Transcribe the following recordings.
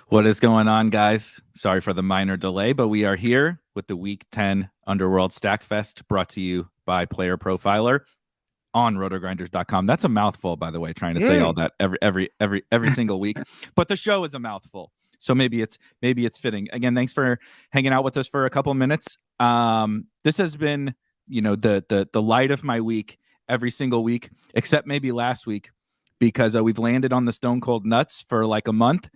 What is going on, guys? Sorry for the minor delay, but we are here with the Week 10 Underworld Stack Fest brought to you by Player Profiler on RotoGrinders.com. That's a mouthful, by the way, trying to say all that every single week. But the show is a mouthful. So maybe it's fitting. Again, thanks for hanging out with us for a couple minutes. This has been, the light of my week every single week, except maybe last week, because we've landed on the Stone Cold Nuts for like a month.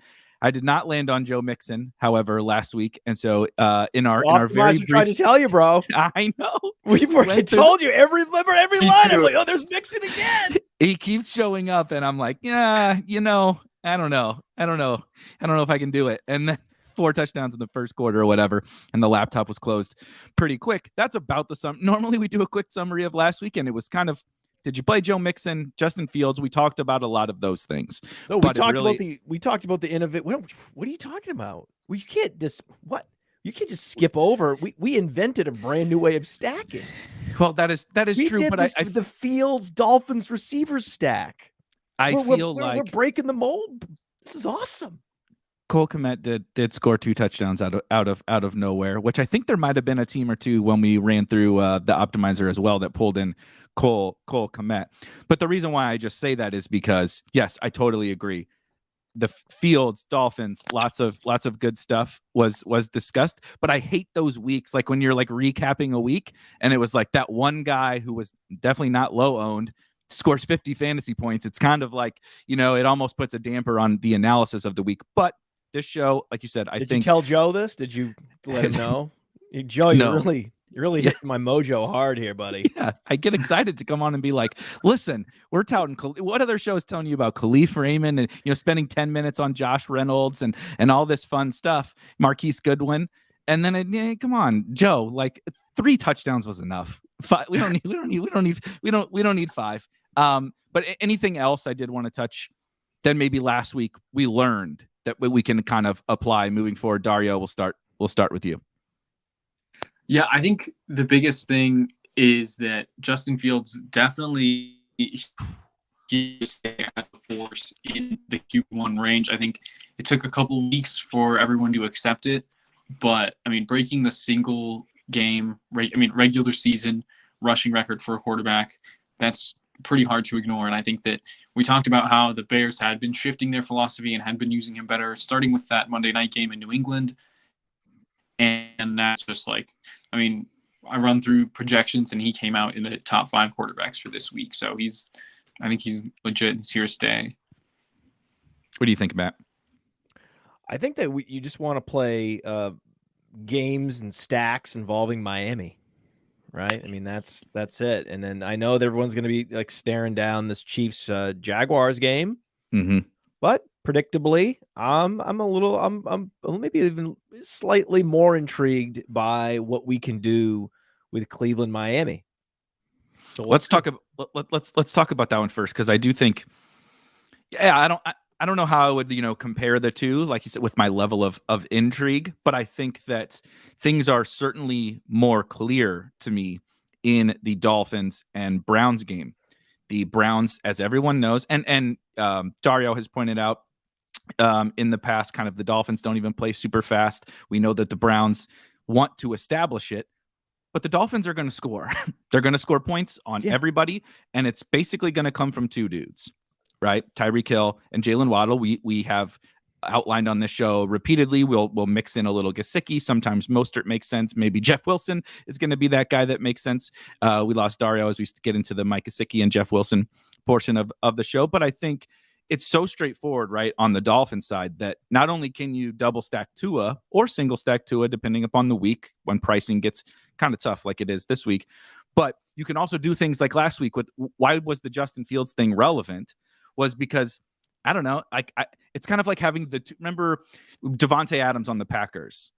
I did not land on Joe Mixon, however, last week, and so in our very brief, trying to tell you, bro. I know we told you every line. I'm like, oh, there's Mixon again. He keeps showing up, and I'm like, yeah, I don't know if I can do it. And then 4 touchdowns in the first quarter or whatever, and the laptop was closed pretty quick. That's about the sum. Normally, we do a quick summary of last week, and it was kind of. Did you play Joe Mixon, Justin Fields? We talked about a lot of those things. No, we talked about the innovate. What are you talking about? Well, you can't just skip over. We invented a brand new way of stacking. Well, that is true. But the Fields Dolphins receivers stack. We're breaking the mold. This is awesome. Cole Kmet did score 2 touchdowns out of nowhere, which I think there might have been a team or two when we ran through the optimizer as well that pulled in Cole Kmet. But the reason why I just say that is because, yes, I totally agree. The Fields, Dolphins, lots of good stuff was discussed, but I hate those weeks, like when you're like recapping a week and it was like that one guy who was definitely not low owned scores 50 fantasy points. It's kind of like, it almost puts a damper on the analysis of the week. But this show, like you said, Did you tell Joe this? Did you let him know? Joe, No. You're really hitting my mojo hard here, buddy. Yeah, I get excited to come on and be like, listen, we're touting what other shows telling you about Khalif Raymond and spending 10 minutes on Josh Reynolds and all this fun stuff, Marquise Goodwin, and then come on, Joe, like 3 touchdowns was enough. 5, we don't need 5. But anything else I did want to touch? Then maybe last week we learned that we can kind of apply moving forward. Dario, we'll start with you. Yeah, I think the biggest thing is that Justin Fields definitely as a force in the Q1 range. I think it took a couple of weeks for everyone to accept it, but I mean, breaking the single game, regular season rushing record for a quarterback, that's pretty hard to ignore. And I think that we talked about how the Bears had been shifting their philosophy and had been using him better, starting with that Monday night game in New England. And that's just like, I run through projections and he came out in the top 5 quarterbacks for this week. So I think he's legit. He's here to stay. What do you think, Matt? I think that you just want to play games and stacks involving Miami. Right. That's it. And then I know that everyone's going to be like staring down this Chiefs Jaguars game, but predictably, I'm maybe even slightly more intrigued by what we can do with Cleveland, Miami. So let's talk about that one first, because I do think, I don't know how I would, compare the two, like you said, with my level of intrigue, but I think that things are certainly more clear to me in the Dolphins and Browns game. The Browns, as everyone knows, and Dario has pointed out in the past, kind of the Dolphins don't even play super fast. We know that the Browns want to establish it, but the Dolphins are going to score. They're going to score points on everybody, and it's basically going to come from 2 dudes. Right, Tyreek Hill and Jalen Waddle. We have outlined on this show repeatedly. We'll mix in a little Gesicki. Sometimes Mostert makes sense. Maybe Jeff Wilson is going to be that guy that makes sense. We lost Dario as we get into the Mike Gesicki and Jeff Wilson portion of the show. But I think it's so straightforward, right, on the Dolphin side, that not only can you double stack Tua or single stack Tua, depending upon the week when pricing gets kind of tough like it is this week, but you can also do things like last week with why was the Justin Fields thing relevant? Was because, I don't know, it's kind of like having remember Devontae Adams on the Packers.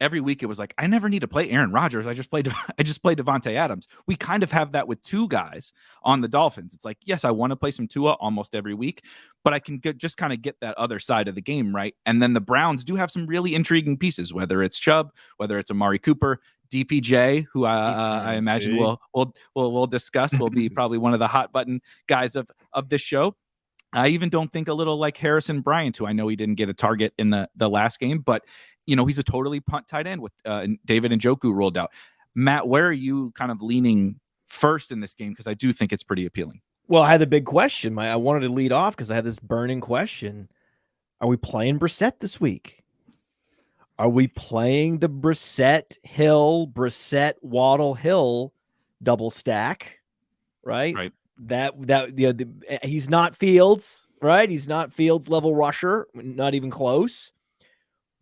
Every week it was like, I never need to play Aaron Rodgers. I just play Devontae Adams. We kind of have that with 2 guys on the Dolphins. It's like, yes, I want to play some Tua almost every week, but I can just kind of get that other side of the game, right? And then the Browns do have some really intriguing pieces, whether it's Chubb, whether it's Amari Cooper, DPJ, who I imagine we'll discuss, will be probably one of the hot button guys of this show. I even don't think a little like Harrison Bryant, who I know he didn't get a target in the last game, but he's a totally punt tight end with David Njoku rolled out. Matt, where are you kind of leaning first in this game? Because I do think it's pretty appealing. Well, I had the big question. I wanted to lead off because I had this burning question. Are we playing Brissett this week? Are we playing the Brissett Waddle Hill double stack? Right. He's not Fields, right? He's not Fields level rusher, not even close.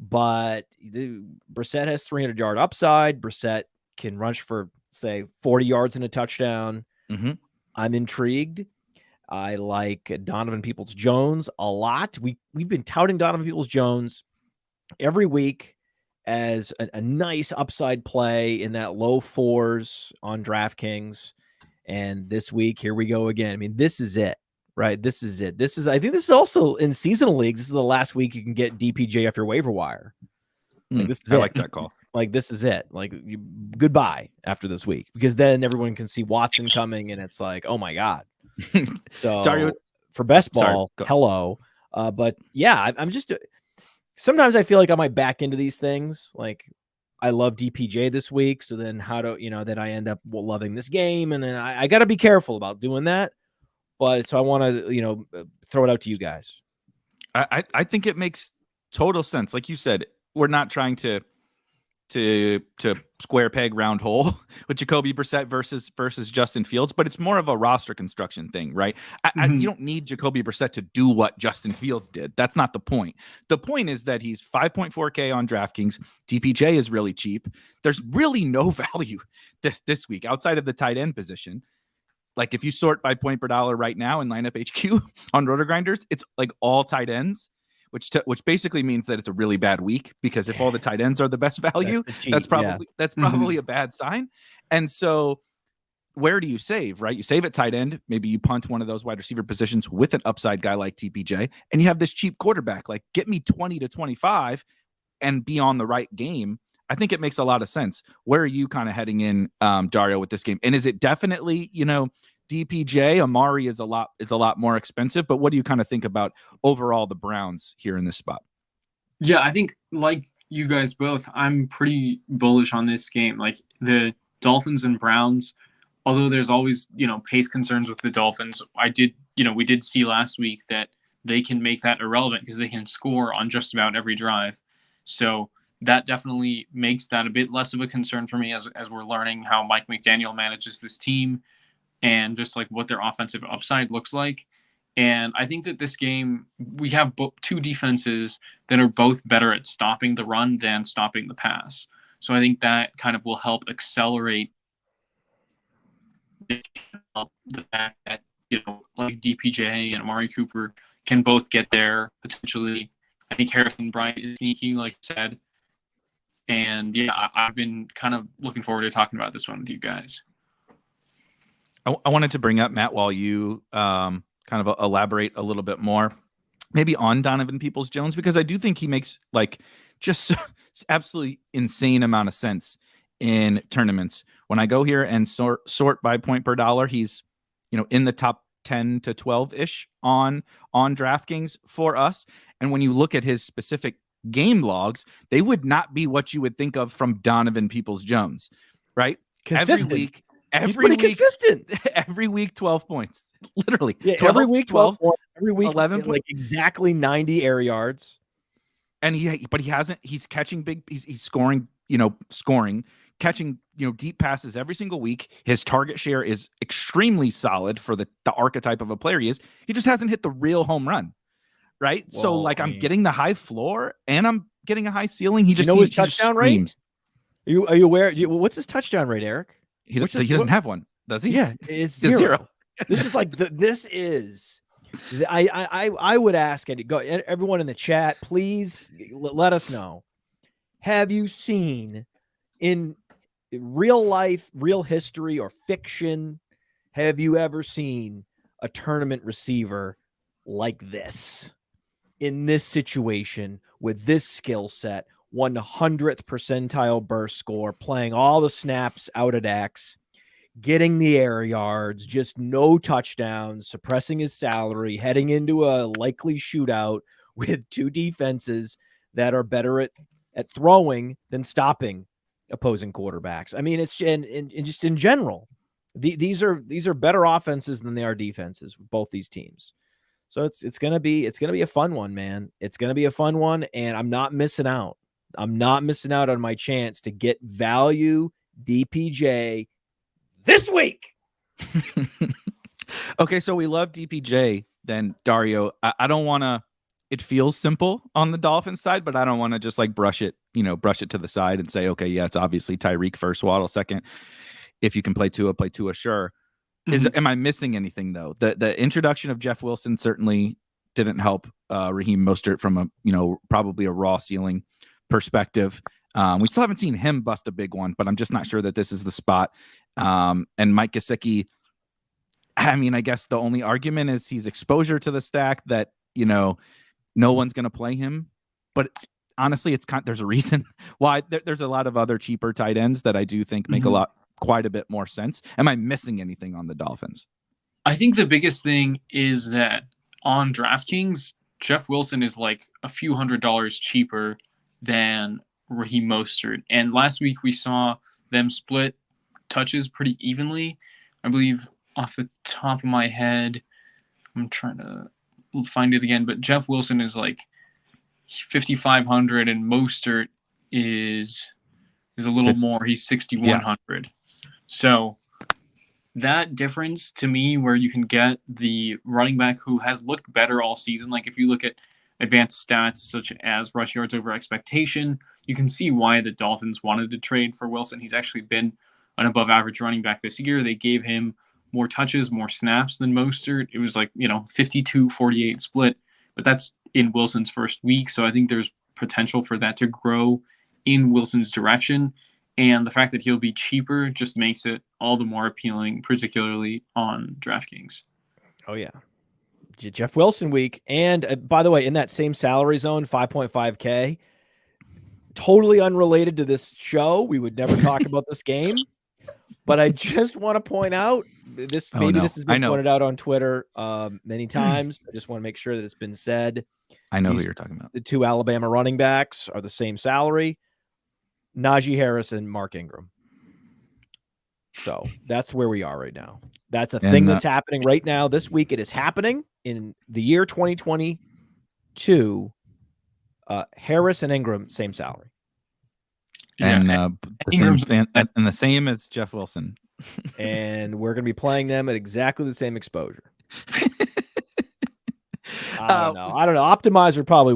But Brissett has 300-yard upside. Brissett can rush for, say, 40 yards and a touchdown. Mm-hmm. I'm intrigued. I like Donovan Peoples-Jones a lot. We've been touting Donovan Peoples-Jones every week as a nice upside play in that low 4s on Draftkings. And this week, here we go again. I mean, this is it, right? This is it. I think this is also in seasonal leagues. This is the last week you can get DPJ off your waiver wire. I like that call. Like, this is it. Like, goodbye after this week, because then everyone can see Watson coming, and it's like, oh my God. So Dario, for best ball, hello. But yeah, I'm just sometimes I feel like I might back into these things. Like, I love DPJ this week, so then then I end up loving this game, and then I got to be careful about doing that. But so I want to throw it out to you guys. I think it makes total sense. Like you said, we're not trying to square peg round hole with Jacoby Brissett versus Justin Fields, but it's more of a roster construction thing, right? You don't need Jacoby Brissett to do what Justin Fields did. That's not the point. The point is that he's 5.4K on DraftKings. DPJ is really cheap. There's really no value this week outside of the tight end position. Like, if you sort by point per dollar right now in lineup HQ on RotoGrinders, it's like all tight ends, which basically means that it's a really bad week, because if all the tight ends are the best value, that's probably a bad sign. And so where do you save, right? You save at tight end. Maybe you punt one of those wide receiver positions with an upside guy like TPJ, and you have this cheap quarterback. Like, get me 20 to 25 and be on the right game. I think it makes a lot of sense. Where are you kind of heading in, Dario, with this game? And is it definitely, DPJ? Amari is a lot more expensive, but what do you kind of think about overall the Browns here in this spot? Yeah, I think like you guys both, I'm pretty bullish on this game. Like, the Dolphins and Browns, although there's always, pace concerns with the Dolphins, we did see last week that they can make that irrelevant because they can score on just about every drive. So that definitely makes that a bit less of a concern for me as we're learning how Mike McDaniel manages this team and just like what their offensive upside looks like. And I think that this game, we have two defenses that are both better at stopping the run than stopping the pass. So I think that kind of will help accelerate the fact that, like DPJ and Amari Cooper can both get there potentially. I think Harrison Bryant is sneaky, like you said. And yeah, I've been kind of looking forward to talking about this one with you guys. I wanted to bring up, Matt, while you kind of elaborate a little bit more, maybe on Donovan Peoples-Jones, because I do think he makes like just absolutely insane amount of sense in tournaments. When I go here and sort by point per dollar, he's in the top 10 to 12-ish on DraftKings for us. And when you look at his specific game logs, they would not be what you would think of from Donovan Peoples-Jones, right? Consistent. He's pretty consistent. Every week, 12 points. Literally. Yeah, 12, every week, 12 points. Every week, 11 like exactly 90 air yards. And he's catching he's scoring, catching, deep passes every single week. His target share is extremely solid for the archetype of a player he is. He just hasn't hit the real home run, right? Well, so like, I'm getting the high floor and I'm getting a high ceiling. He just his touchdown rate? Are you aware? What's his touchdown rate, Eric? He doesn't have one, does he? Yeah, it's zero. This is like I would ask everyone in the chat, please let us know. Have you seen in real life, real history, or fiction? Have you ever seen a tournament receiver like this in this situation with this skill set? 100th percentile burst score, playing all the snaps out at X, getting the air yards, just no touchdowns, suppressing his salary, heading into a likely shootout with two defenses that are better at throwing than stopping opposing quarterbacks. I mean, it's and just in general, these are better offenses than they are defenses, both these teams. So it's gonna be a fun one, man. It's gonna be a fun one, and I'm not missing out. I'm not missing out on my chance to get value DPJ this week. Okay, so we love DPJ. Then Dario, I don't want to. It feels simple on the Dolphins side, but I don't want to just like brush it to the side and say, okay, yeah, it's obviously Tyreek first, Waddle second. If you can play Tua, sure. Am I missing anything though? The introduction of Jeff Wilson certainly didn't help Raheem Mostert from a probably a raw ceiling perspective. We still haven't seen him bust a big one, but I'm just not sure that this is the spot. And Mike Gesicki, I mean, I guess the only argument is he's exposure to the stack that no one's going to play him. But honestly, there's a reason why. There's a lot of other cheaper tight ends that I do think make quite a bit more sense. Am I missing anything on the Dolphins? I think the biggest thing is that on DraftKings, Jeff Wilson is like a few $100s cheaper than Raheem Mostert. And last week we saw them split touches pretty evenly. I believe off the top of my head, I'm trying to find it again, but Jeff Wilson is like 5,500 and Mostert is a little more. He's 6,100. So that difference to me, where you can get the running back who has looked better all season, like if you look at advanced stats such as rush yards over expectation, you can see why the Dolphins wanted to trade for Wilson. He's actually been an above average running back this year. They gave him more touches, more snaps than Mostert. It was like, 52-48 split, but that's in Wilson's first week. So I think there's potential for that to grow in Wilson's direction. And the fact that he'll be cheaper just makes it all the more appealing, particularly on DraftKings. Oh, yeah. Jeff Wilson week. And by the way, in that same salary zone, 5.5K, totally unrelated to this show. We would never talk about this game. But I just want to point out this. This has been pointed out on Twitter many times. I just want to make sure that it's been said. I know who you're talking about. The two Alabama running backs are the same salary: Najee Harris and Mark Ingram. So that's where we are right now. That's a thing that's happening right now. This week, it is happening in the year 2022. Harris and Ingram, same salary. And the same as Jeff Wilson. And we're going to be playing them at exactly the same exposure. I don't know. Optimizer probably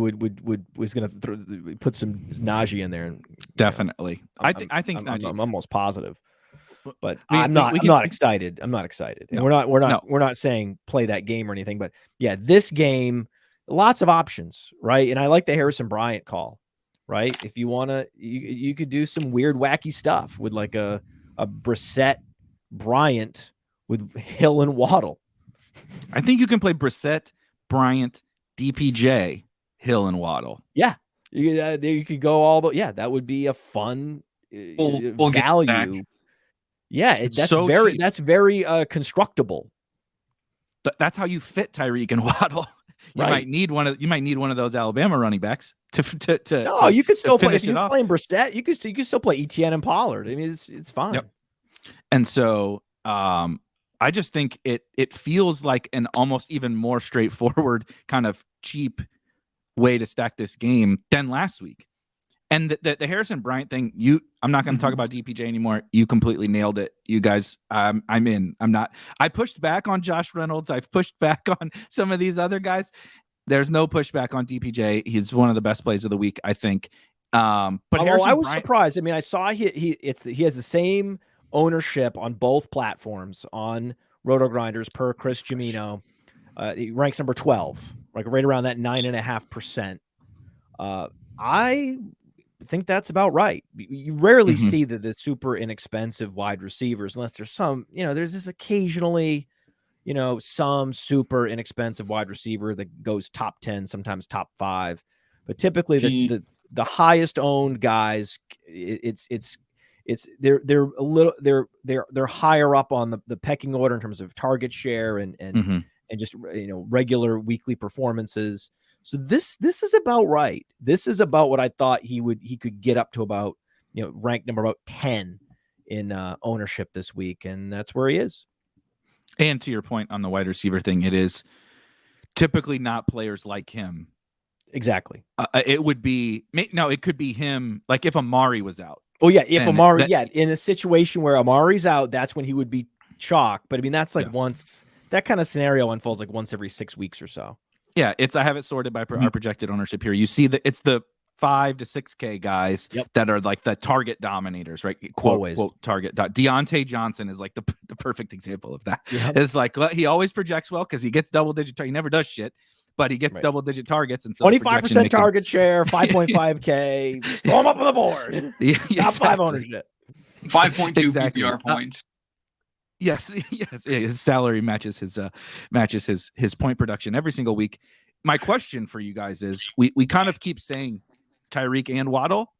was going to put some Najee in there. And, definitely. I think I'm almost positive. But I'm not excited. I'm not excited. And we're not saying play that game or anything. But yeah, this game, lots of options, right? And I like the Harrison Bryant call. Right. If you want to, you could do some weird, wacky stuff with like a Brissett Bryant with Hill and Waddle. I think you can play Brissett, Bryant, DPJ, Hill and Waddle. Yeah. You could go that would be a fun we'll value. Yeah. That's very constructible. That's how you fit Tyreek and Waddle. You might need one of those Alabama running backs to you could still play if you're playing Brissett. You could still play Etienne and Pollard. I mean, it's fine. Yep. And so I just think it feels like an almost even more straightforward kind of cheap way to stack this game than last week. And the Harrison Bryant thing, I'm not going to talk about DPJ anymore. You completely nailed it. You guys, I'm in. I'm not. I pushed back on Josh Reynolds. I've pushed back on some of these other guys. There's no pushback on DPJ. He's one of the best plays of the week, I think. But I was surprised. I mean, I saw he has the same ownership on both platforms on RotoGrinders per Chris Gimino. He ranks number 12, like right around that 9.5%. I think that's about right. You rarely see the super inexpensive wide receivers unless there's some, there's this occasionally, some super inexpensive wide receiver that goes top 10, sometimes top 5. But typically the highest owned guys, it's they're a little they're higher up on the pecking order in terms of target share and just regular weekly performances. So this is about right. This is about what I thought he could get up to, about ranked number about 10 in ownership this week, and that's where he is. And to your point on the wide receiver thing, it is typically not players like him. Exactly. It would be it could be him, like if Amari was out. Oh yeah, if Amari, in a situation where Amari's out, that's when he would be chalk. But I mean, that's like once that kind of scenario unfolds, like once every 6 weeks or so. Yeah, I have it sorted by our projected ownership here. You see that it's the 5 to 6K guys that are like the target dominators, right? Quote target. Deontay Johnson is like the perfect example of that. Yep. It's like, well, he always projects well because he gets double digit. He never does shit, but he gets double digit targets, and so 25% target share, 5.5K. Throw him up on the board. Top 5 ownership. 5.2 PPR points. Yes, his salary matches his point production every single week. My question for you guys is, we kind of keep saying Tyreek and Waddle.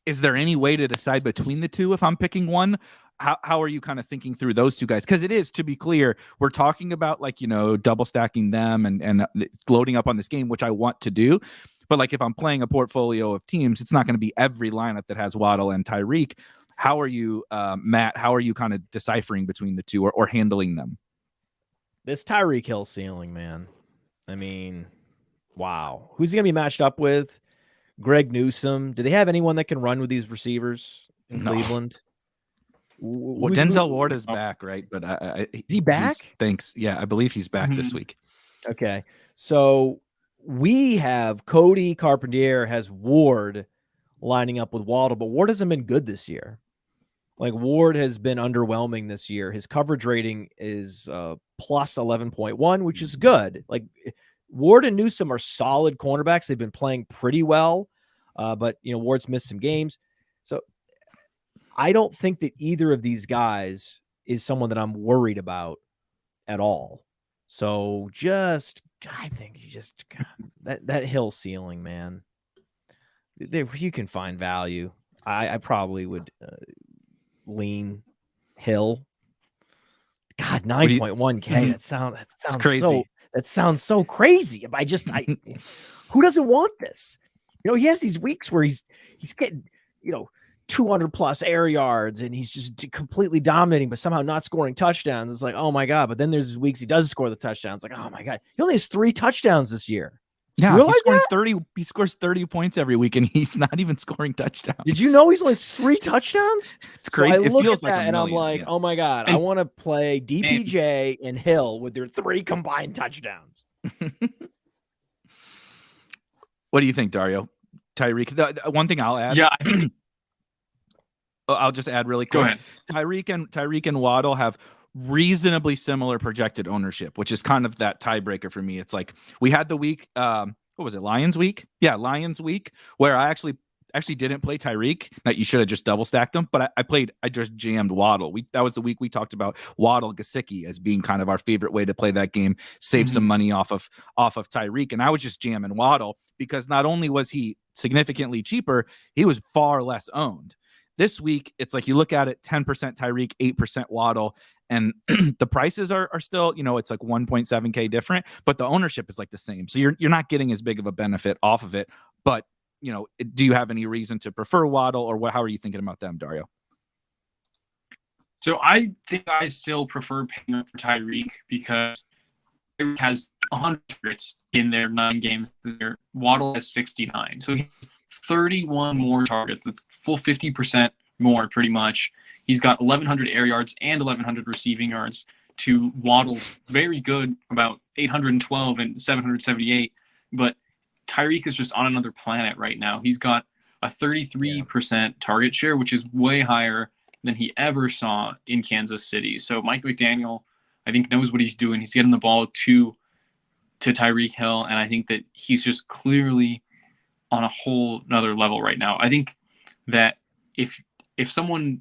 Is there any way to decide between the two if I'm picking one? How are you kind of thinking through those two guys? Because it is, to be clear, we're talking about like, double stacking them and loading up on this game, which I want to do. But like if I'm playing a portfolio of teams, it's not going to be every lineup that has Waddle and Tyreek. How are you, Matt? How are you kind of deciphering between the two or handling them? This Tyreek Hill ceiling, man. I mean, wow. Who's he going to be matched up with? Greg Newsome. Do they have anyone that can run with these receivers in Cleveland? Well, Denzel Ward is back, right? But is he back? Thanks. Yeah, I believe he's back this week. Okay. So we have Cody Carpentier has Ward lining up with Waddle, but Ward hasn't been good this year. Like Ward has been underwhelming this year. His coverage rating is plus 11.1, which is good. Like Ward and Newsome are solid cornerbacks. They've been playing pretty well, but Ward's missed some games. So I don't think that either of these guys is someone that I'm worried about at all. So I think that Hill ceiling, man. You can find value. I probably would lean Hill. God, 9.1K. That sounds crazy. That sounds so crazy. Who doesn't want this? He has these weeks where he's getting 200 plus air yards and he's just completely dominating, but somehow not scoring touchdowns. It's like, oh my God. But then there's weeks he does score the touchdowns. Like, oh my God, he only has 3 touchdowns this year. Yeah, he's scoring 30. He scores 30 points every week, and he's not even scoring touchdowns. Did you know he's only 3 touchdowns? It's crazy. So I look at that and I'm like, oh my God, I want to play DPJ and Hill with their 3 combined touchdowns. What do you think, Dario? Tyreek. The one thing I'll add. Yeah. I'll just add really quick. Go ahead. Tyreek and Waddle have reasonably similar projected ownership, which is kind of that tiebreaker for me. It's like we had the week, what was it, Lions week? Yeah, Lions week, where I actually didn't play Tyreek. Now you should have just double stacked them, but I just jammed Waddle. That was the week we talked about Waddle Gesicki as being kind of our favorite way to play that game, save some money off of Tyreek, and I was just jamming Waddle because not only was he significantly cheaper, he was far less owned. This week, it's like you look at it, 10% Tyreek, 8% Waddle, and the prices are still, it's like 1.7K different, but the ownership is like the same. So you're not getting as big of a benefit off of it. But, do you have any reason to prefer Waddle, or how are you thinking about them, Dario? So I think I still prefer paying up for Tyreek because Tyreek has 100 targets in their 9 games this year. Waddle has 69. So he has 31 more targets. That's full 50% more, pretty much. He's got 1,100 air yards and 1,100 receiving yards to Waddle's very good, about 812 and 778. But Tyreek is just on another planet right now. He's got a 33% target share, which is way higher than he ever saw in Kansas City. So Mike McDaniel, I think, knows what he's doing. He's getting the ball to Tyreek Hill, and I think that he's just clearly on a whole nother level right now. I think that if someone,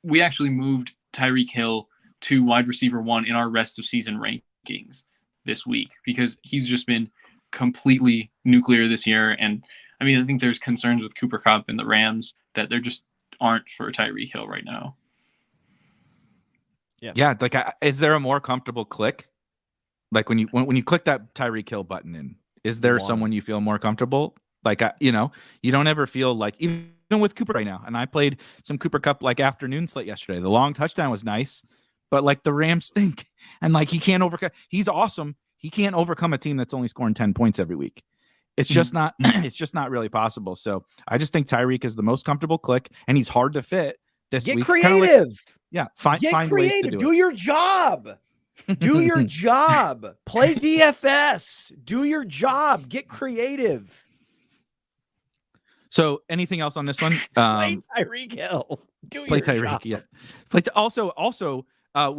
we actually moved Tyreek Hill to wide receiver 1 in our rest of season rankings this week because he's just been completely nuclear this year. And I mean, I think there's concerns with Cooper Kupp and the Rams that they're just aren't for Tyreek Hill right now. Yeah. Like, is there a more comfortable click? Like when you click that Tyreek Hill button in, is there someone you feel more comfortable? Like, you don't ever feel like, even with Cooper right now. And I played some Cooper Cup like afternoon slate yesterday. The long touchdown was nice, but like the Rams stink, and like he can't overcome. He's awesome. He can't overcome a team that's only scoring 10 points every week. It's just not. It's just not really possible. So I just think Tyreek is the most comfortable click, and he's hard to fit this week. Get creative. Find creative. ways to do it. Your job. Do your job. Play DFS. Do your job. Get creative. So anything else on this one? Play Tyreek Hill. Play Tyreek. Yeah. Also,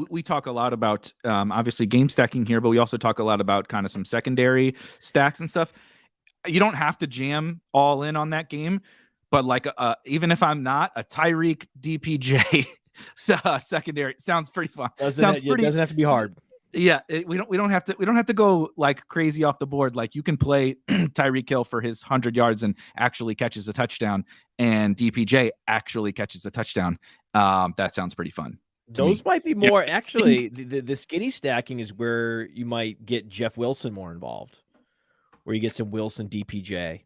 we talk a lot about obviously game stacking here, but we also talk a lot about kind of some secondary stacks and stuff. You don't have to jam all in on that game, but like even if I'm not, a Tyreek DPJ secondary sounds pretty fun. It doesn't have to be hard. Yeah, we don't have to go like crazy off the board. Like you can play Tyreek Hill for his 100 yards and actually catches a touchdown, and DPJ actually catches a touchdown. That sounds pretty fun. Those might be more actually. The skinny stacking is where you might get Jeff Wilson more involved, where you get some Wilson DPJ.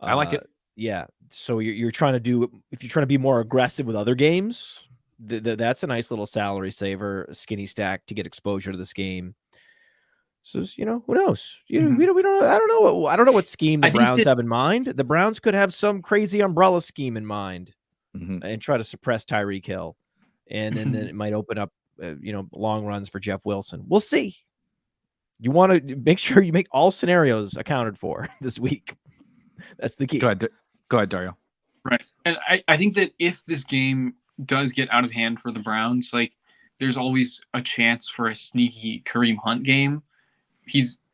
I like it. Yeah. So you're trying to do, if you're trying to be more aggressive with other games, that's a nice little salary saver, a skinny stack to get exposure to this game. So, who knows? We don't, I don't know what scheme the Browns have in mind. The Browns could have some crazy umbrella scheme in mind and try to suppress Tyreek Hill. And then it might open up, long runs for Jeff Wilson. We'll see. You want to make sure you make all scenarios accounted for this week. That's the key. Go ahead, Dario. Right. And I think that if this game does get out of hand for the Browns, like there's always a chance for a sneaky Kareem Hunt game.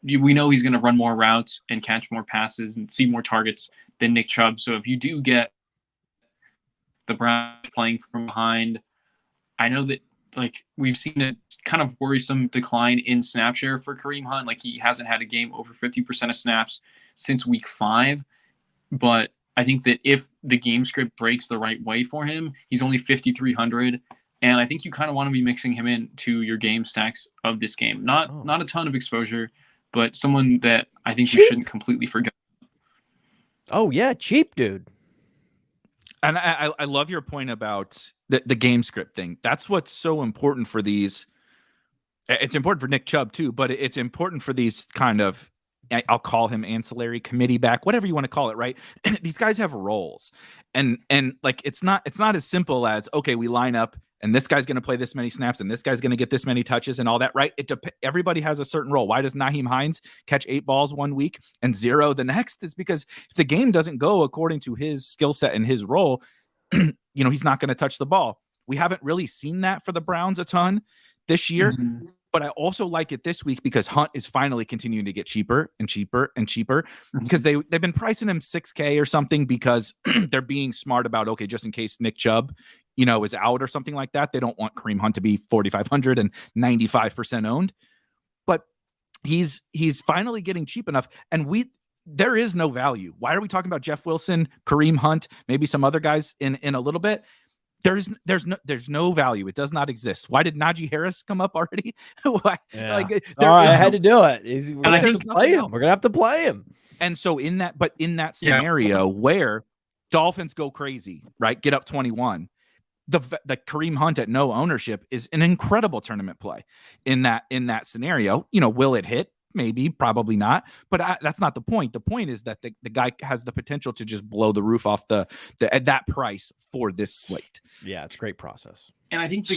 We know he's going to run more routes and catch more passes and see more targets than Nick Chubb. So if you do get the Browns playing from behind, I know that like we've seen a kind of worrisome decline in snap share for Kareem Hunt. Like he hasn't had a game over 50% of snaps since week 5. But I think that if the game script breaks the right way for him, he's only 5,300. And I think you kind of want to be mixing him into your game stacks of this game. Not a ton of exposure, but someone that I think you shouldn't completely forget. Oh, yeah. Cheap, dude. And I love your point about the game script thing. That's what's so important for these. It's important for Nick Chubb too, but it's important for these kind of, I'll call him ancillary committee back, whatever you want to call it, right? These guys have roles. And like it's not as simple as, okay, we line up and this guy's going to play this many snaps and this guy's going to get this many touches and all that, right? Everybody has a certain role. Why does Nyheim Hines catch 8 balls one week and 0 the next? It's because if the game doesn't go according to his skill set and his role, he's not going to touch the ball. We haven't really seen that for the Browns a ton this year. Mm-hmm. But I also like it this week because Hunt is finally continuing to get cheaper and cheaper and cheaper because they've been pricing him $6K or something because they're being smart about, okay, just in case Nick Chubb, is out or something like that. They don't want Kareem Hunt to be 4,500 and 95% owned. But he's finally getting cheap enough. And there is no value. Why are we talking about Jeff Wilson, Kareem Hunt, maybe some other guys in a little bit? There's no value. It does not exist. Why did Najee Harris come up already? Why? Yeah. I had to do it. We're gonna have to play him. We're gonna have to play him. And so in that scenario where Dolphins go crazy, right? Get up 21. The Kareem Hunt at no ownership is an incredible tournament play. In that scenario, will it hit? Maybe, probably not, but that's not the point. The point is that the guy has the potential to just blow the roof off at that price for this slate. Yeah, it's a great process. And I think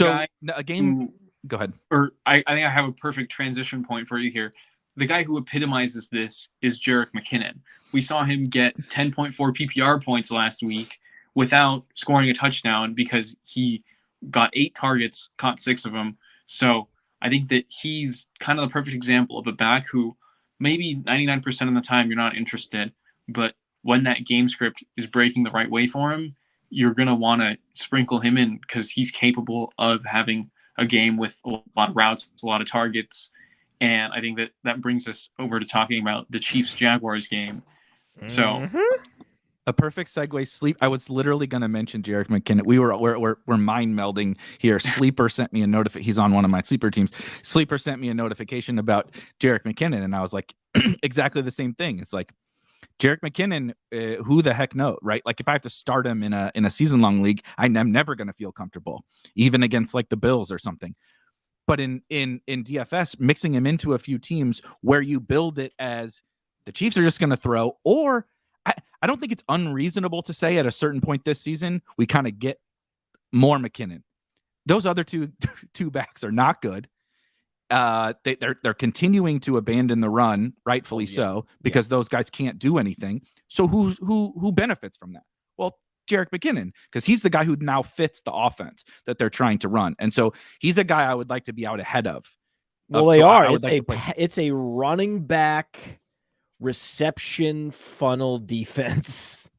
go ahead. Or I think I have a perfect transition point for you here. The guy who epitomizes this is Jerick McKinnon. We saw him get 10.4 PPR points last week without scoring a touchdown because he got 8 targets, caught 6 of them. So I think that he's kind of the perfect example of a back who maybe 99% of the time you're not interested, but when that game script is breaking the right way for him, you're going to want to sprinkle him in because he's capable of having a game with a lot of routes, a lot of targets. And I think that brings us over to talking about the Chiefs-Jaguars game. So A perfect segue. Sleep. I was literally going to mention Jerick McKinnon. We're mind melding here. Sleeper sent me a notification. He's on one of my sleeper teams. Sleeper sent me a notification about Jerick McKinnon, and I was like, exactly the same thing. It's like Jerick McKinnon. Who the heck knows, right? Like if I have to start him in a season long league, I'm never going to feel comfortable, even against like the Bills or something. But in DFS, mixing him into a few teams where you build it as the Chiefs are just going to throw, or I don't think it's unreasonable to say at a certain point this season, we kind of get more McKinnon. Those other two backs are not good. They're continuing to abandon the run, rightfully so, because those guys can't do anything. So who benefits from that? Well, Jerick McKinnon, because he's the guy who now fits the offense that they're trying to run. And so he's a guy I would like to be out ahead of. Well, they are. It's a running back reception funnel defense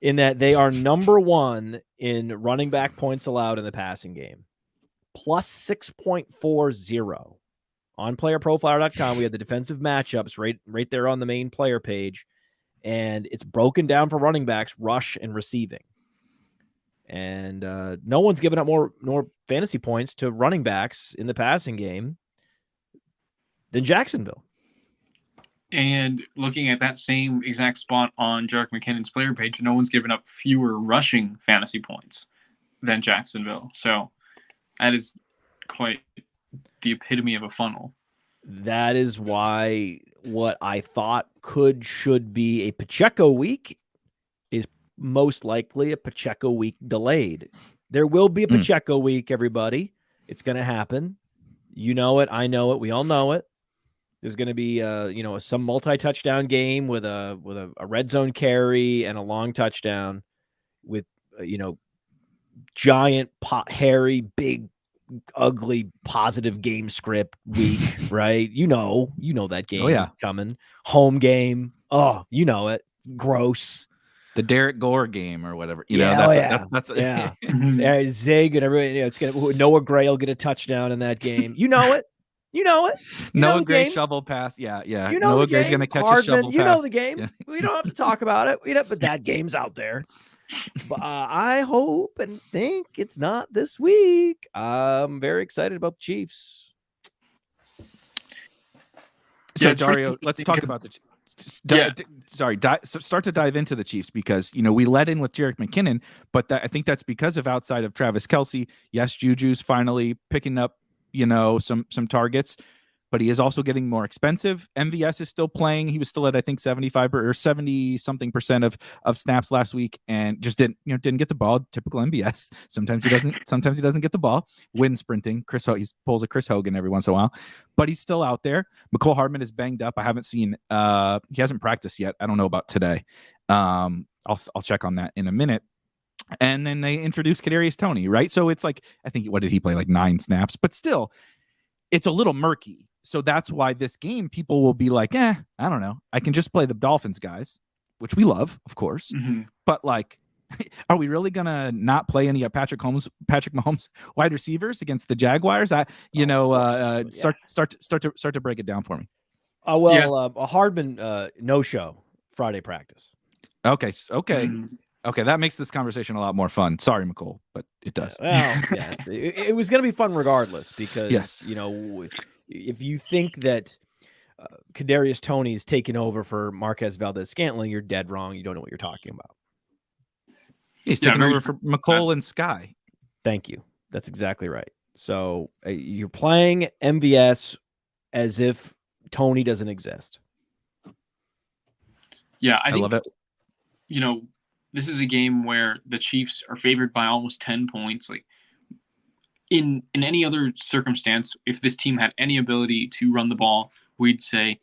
in that they are number one in running back points allowed in the passing game, plus 6.40. On playerprofiler.com, we have the defensive matchups right there on the main player page, and it's broken down for running backs, rush, and receiving. And no one's given up more fantasy points to running backs in the passing game than Jacksonville. And looking at that same exact spot on Jerick McKinnon's player page, no one's given up fewer rushing fantasy points than Jacksonville. So that is quite the epitome of a funnel. That is why what I thought should be a Pacheco week is most likely a Pacheco week delayed. There will be a Pacheco week, everybody. It's going to happen. You know it. I know it. We all know it. There's going to be some multi-touchdown game with a red zone carry and a long touchdown with giant hairy big ugly positive game script week, right? You know that game is coming. Home game. Oh, you know it. Gross. The Derek Gore game or whatever. That's Zig and everybody. It's gonna Noah Gray will get a touchdown in that game. You know it. You know it. Noah Gray shovel pass. Yeah. You know Noah Gray's gonna catch a shovel pass. You know the game. Yeah. We don't have to talk about it. But that game's out there. But I hope and think it's not this week. I'm very excited about the Chiefs. So Dario, let's talk about the Chiefs. Start to dive into the Chiefs because we led in with Jerick McKinnon, but I think that's because of outside of Travis Kelce. Yes, Juju's finally picking up some targets, but he is also getting more expensive. MVS is still playing. He was still at, I think, 75 or 70 something percent of snaps last week, and just didn't get the ball. Typical MVS. Sometimes he doesn't get the ball. Wind sprinting. He pulls a Chris Hogan every once in a while, but he's still out there. Mecole Hardman is banged up. I haven't seen. He hasn't practiced yet. I don't know about today. I'll check on that in a minute. And then they introduced Kadarius Toney, right? So it's like, I think, what did he play? Like 9 snaps, but still, it's a little murky. So that's why this game, people will be like, I don't know. I can just play the Dolphins guys, which we love, of course. Mm-hmm. But like, are we really gonna not play any Patrick Mahomes wide receivers against the Jaguars? Start to break it down for me. A Hardman no show Friday practice. Okay. Mm-hmm. Okay, that makes this conversation a lot more fun. Sorry, Mecole, but it does. It was going to be fun regardless because, if you think that Kadarius Toney is taking over for Marquez Valdez-Scantling, you're dead wrong. You don't know what you're talking about. He's taking over for Mecole and Sky. Thank you. That's exactly right. So you're playing MVS as if Toney doesn't exist. Yeah, I love it. This is a game where the Chiefs are favored by almost 10 points. Like in any other circumstance, if this team had any ability to run the ball, we'd say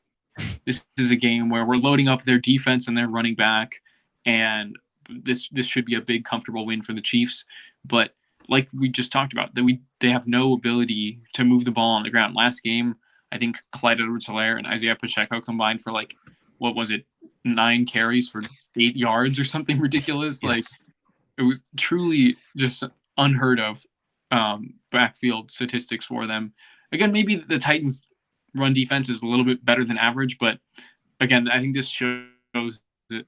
this is a game where we're loading up their defense and their running back, and this should be a big, comfortable win for the Chiefs. But like we just talked about, they have no ability to move the ball on the ground. Last game, I think Clyde Edwards-Helaire and Isaiah Pacheco combined for 9 carries for 8 yards or something ridiculous. Yes. Like it was truly just unheard of backfield statistics for them. Again, maybe the Titans run defense is a little bit better than average, but again, I think this shows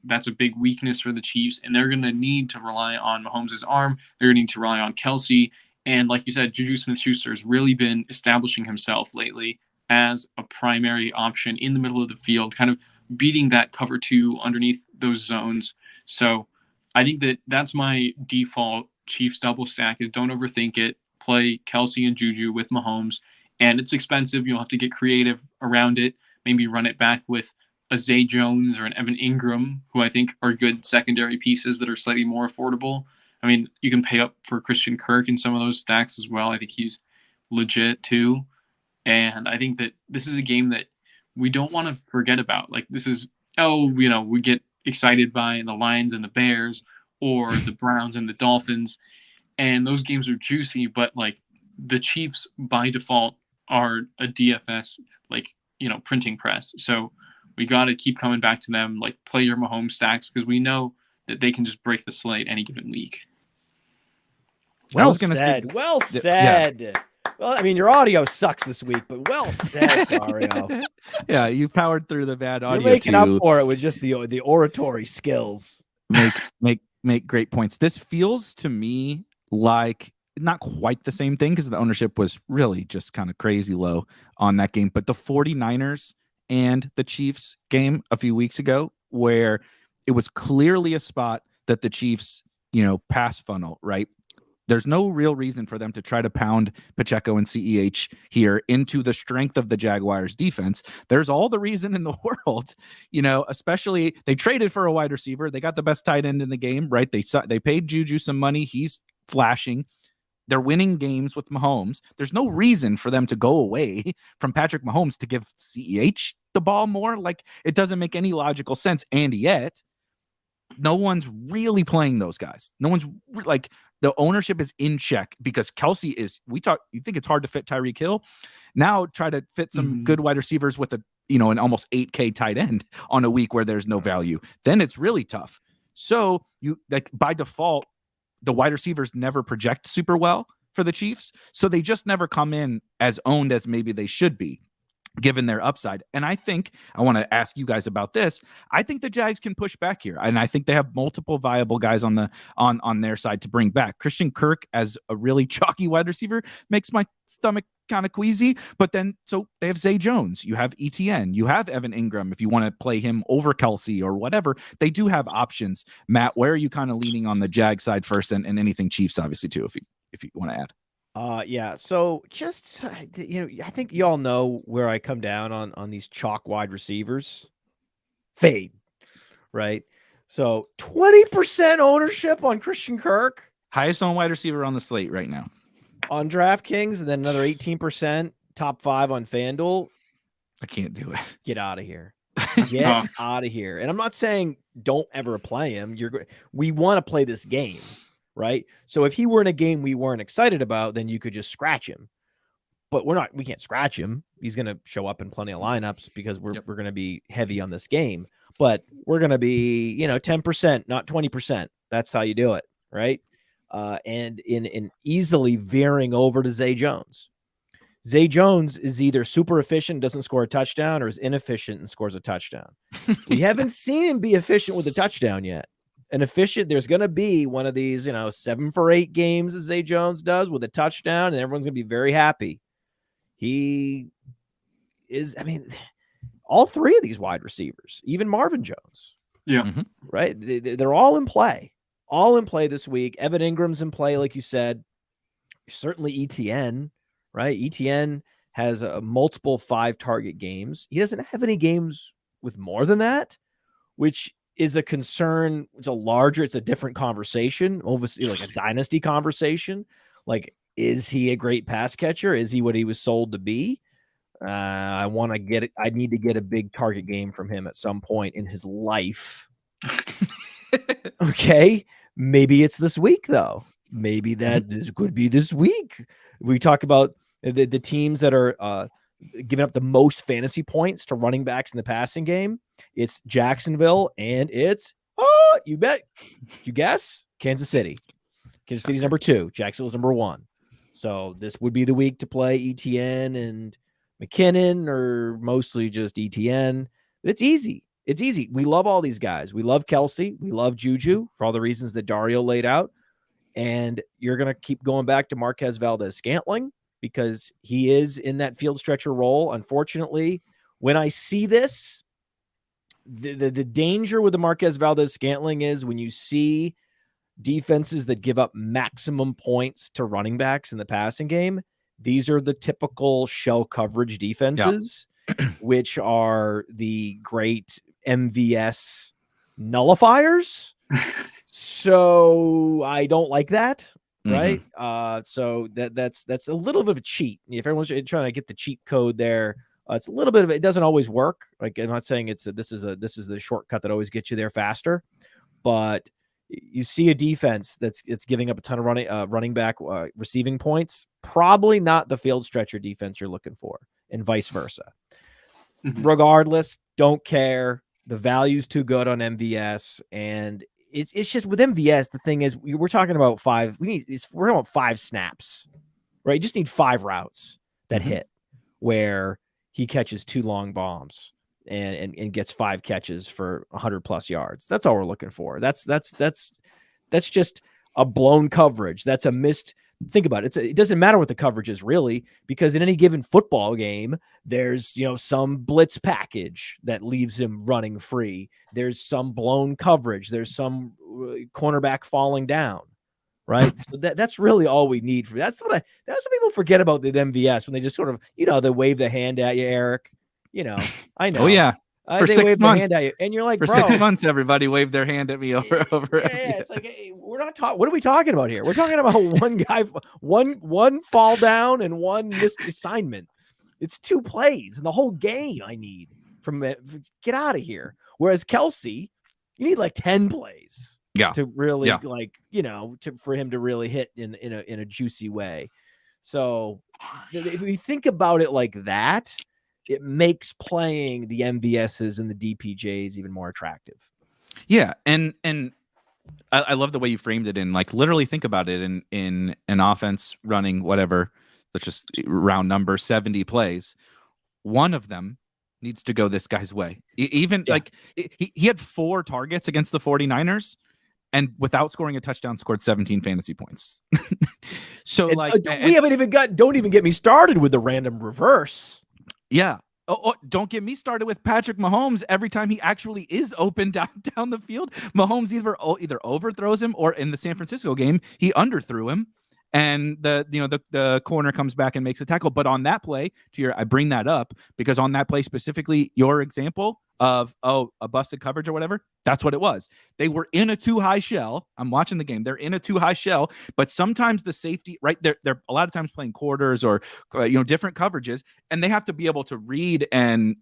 that's a big weakness for the Chiefs, and they're going to need to rely on Mahomes' arm. They're going to need to rely on Kelley. And like you said, Juju Smith-Schuster has really been establishing himself lately as a primary option in the middle of the field, kind of beating that cover 2 underneath those zones. So I think that's my default Chiefs double stack is don't overthink it. Play Kelley and Juju with Mahomes. And it's expensive. You'll have to get creative around it. Maybe run it back with a Zay Jones or an Evan Ingram, who I think are good secondary pieces that are slightly more affordable. I mean, you can pay up for Christian Kirk in some of those stacks as well. I think he's legit too. And I think that this is a game that we don't want to forget about. Like this is, we get excited by the Lions and the Bears or the Browns and the Dolphins. And those games are juicy, but like the Chiefs by default are a DFS, printing press. So we got to keep coming back to them, like play your Mahomes stacks because we know that they can just break the slate any given week. Well said. Well said. Yeah. Well, I mean, your audio sucks this week, but well said, Dario. Yeah, you powered through the bad audio. You're making up for it with just the oratory skills. Make great points. This feels to me like not quite the same thing because the ownership was really just kind of crazy low on that game. But the 49ers and the Chiefs game a few weeks ago, where it was clearly a spot that the Chiefs, pass funnel, right? There's no real reason for them to try to pound Pacheco and CEH here into the strength of the Jaguars defense. There's all the reason in the world, especially they traded for a wide receiver. They got the best tight end in the game, right? They paid Juju some money. He's flashing. They're winning games with Mahomes. There's no reason for them to go away from Patrick Mahomes to give CEH the ball more. Like it doesn't make any logical sense. And yet no one's really playing those guys. No one's like the ownership is in check because Kelley is, you think it's hard to fit Tyreek Hill. Now try to fit some good wide receivers with an almost 8K tight end on a week where there's no value. Then it's really tough. So you like by default, the wide receivers never project super well for the Chiefs. So they just never come in as owned as maybe they should be, given their upside. And I think I want to ask you guys about this. I think the Jags can push back here. And I think they have multiple viable guys on their side to bring back. Christian Kirk as a really chalky wide receiver makes my stomach kind of queasy. But then, so they have Zay Jones, you have ETN, you have Evan Ingram. If you want to play him over Kelley or whatever, they do have options. Matt, where are you kind of leaning on the Jag side first and anything Chiefs, obviously, too, if you want to add? Yeah. So just, I think y'all know where I come down on these chalk wide receivers. Fade, right? So 20% ownership on Christian Kirk. Highest owned wide receiver on the slate right now. On Draftkings, and then another 18%, top 5 on Fanduel. I can't do it. Get out of here. Get out of here. And I'm not saying don't ever play him. We want to play this game. Right. So if he were in a game we weren't excited about, then you could just scratch him. But we can't scratch him. He's going to show up in plenty of lineups because we're going to be heavy on this game. But we're going to be, 10%, not 20%. That's how you do it. Right. And in easily veering over to Zay Jones. Zay Jones is either super efficient, doesn't score a touchdown, or is inefficient and scores a touchdown. We haven't seen him be efficient with a touchdown yet. And efficient, there's going to be one of these, 7 for 8 games as Zay Jones does with a touchdown, and everyone's going to be very happy. He is, all 3 of these wide receivers, even Marvin Jones. Yeah. Right? They're all in play. All in play this week. Evan Ingram's in play, like you said. Certainly ETN, right? ETN has multiple 5-target games. He doesn't have any games with more than that, which is a concern. It's a different conversation, obviously like a dynasty conversation. Like, is he a great pass catcher? Is he what he was sold to be? I need to get a big target game from him at some point in his life. Okay. Maybe it's this week though. Maybe this could be this week. We talk about the teams that are giving up the most fantasy points to running backs in the passing game. It's Jacksonville, and it's you bet. You guess? Kansas City. Kansas City's number 2. Jacksonville's number 1. So this would be the week to play ETN and McKinnon, or mostly just ETN. It's easy. It's easy. We love all these guys. We love Kelsey. We love Juju for all the reasons that Dario laid out. And you're going to keep going back to Marquez Valdez-Scantling because he is in that field stretcher role. Unfortunately, when I see this, the danger with the Marquez Valdez-Scantling is when you see defenses that give up maximum points to running backs in the passing game, these are the typical shell coverage defenses, which are the great MVS nullifiers. So I don't like that. Right. So that's a little bit of a cheat. If everyone's trying to get the cheat code there, it's a little bit of it doesn't always work. Like, I'm not saying this is the shortcut that always gets you there faster, but you see a defense that's giving up a ton of running back receiving points, probably not the field stretcher defense you're looking for, and vice versa. Regardless, don't care. The value's too good on MVS, and it's just with MVS. The thing is, we're talking about we're talking about 5 snaps, right? You just need 5 routes that hit where he catches 2 long bombs and gets 5 catches for 100+ yards. That's all we're looking for. That's just a blown coverage. That's a missed. Think about it. It doesn't matter what the coverage is really, because in any given football game, there's, some blitz package that leaves him running free. There's some blown coverage. There's some cornerback falling down, right? So that's really all we need for that's what people forget about the MVS when they just sort of, they wave the hand at you, Eric. I know. Oh yeah. For 6 months, hand at you, and you're like, for 6 months, everybody waved their hand at me over. Yeah, it's like, hey, we're not talking. What are we talking about here? We're talking about one guy, one fall down and one missed assignment. It's 2 plays in the whole game. I need from it. Get out of here. Whereas Kelsey, you need like 10 plays, to really for him to really hit in a juicy way. So if we think about it like that, it makes playing the MVSs and the DPJs even more attractive. Yeah, and I love the way you framed it in, like, literally think about it in an offense running whatever, let's just round number 70 plays. One of them needs to go this guy's way. Like he had 4 targets against the 49ers, and without scoring a touchdown, scored 17 fantasy points. So don't even get me started with the random reverse. Yeah. Oh, don't get me started with Patrick Mahomes. Every time he actually is open down the field, Mahomes either overthrows him, or in the San Francisco game, he underthrew him, and the corner comes back and makes a tackle. But on that play, I bring that up because on that play specifically, your example of a busted coverage or whatever, that's what it was. They were in a too high shell. I'm watching the game. They're in a too high shell, but sometimes the safety, right, they're a lot of times playing quarters or different coverages, and they have to be able to read and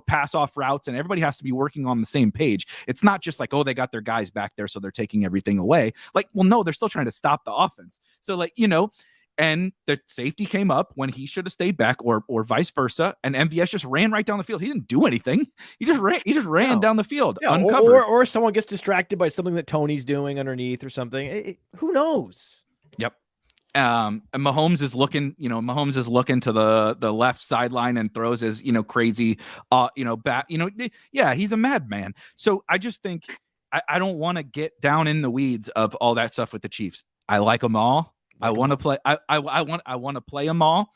pass off routes, and everybody has to be working on the same page. It's not just like, they got their guys back there, so they're taking everything away. Like, well, no, they're still trying to stop the offense. So and the safety came up when he should have stayed back, or vice versa. And MVS just ran right down the field. He didn't do anything. He just ran down the field, uncovered. Or someone gets distracted by something that Tony's doing underneath or something. Who knows? Yep. And Mahomes is looking to the left sideline and throws his, crazy, back, yeah, he's a madman. So I just think I don't want to get down in the weeds of all that stuff with the Chiefs. I like them all. I want to play. I want to play them all.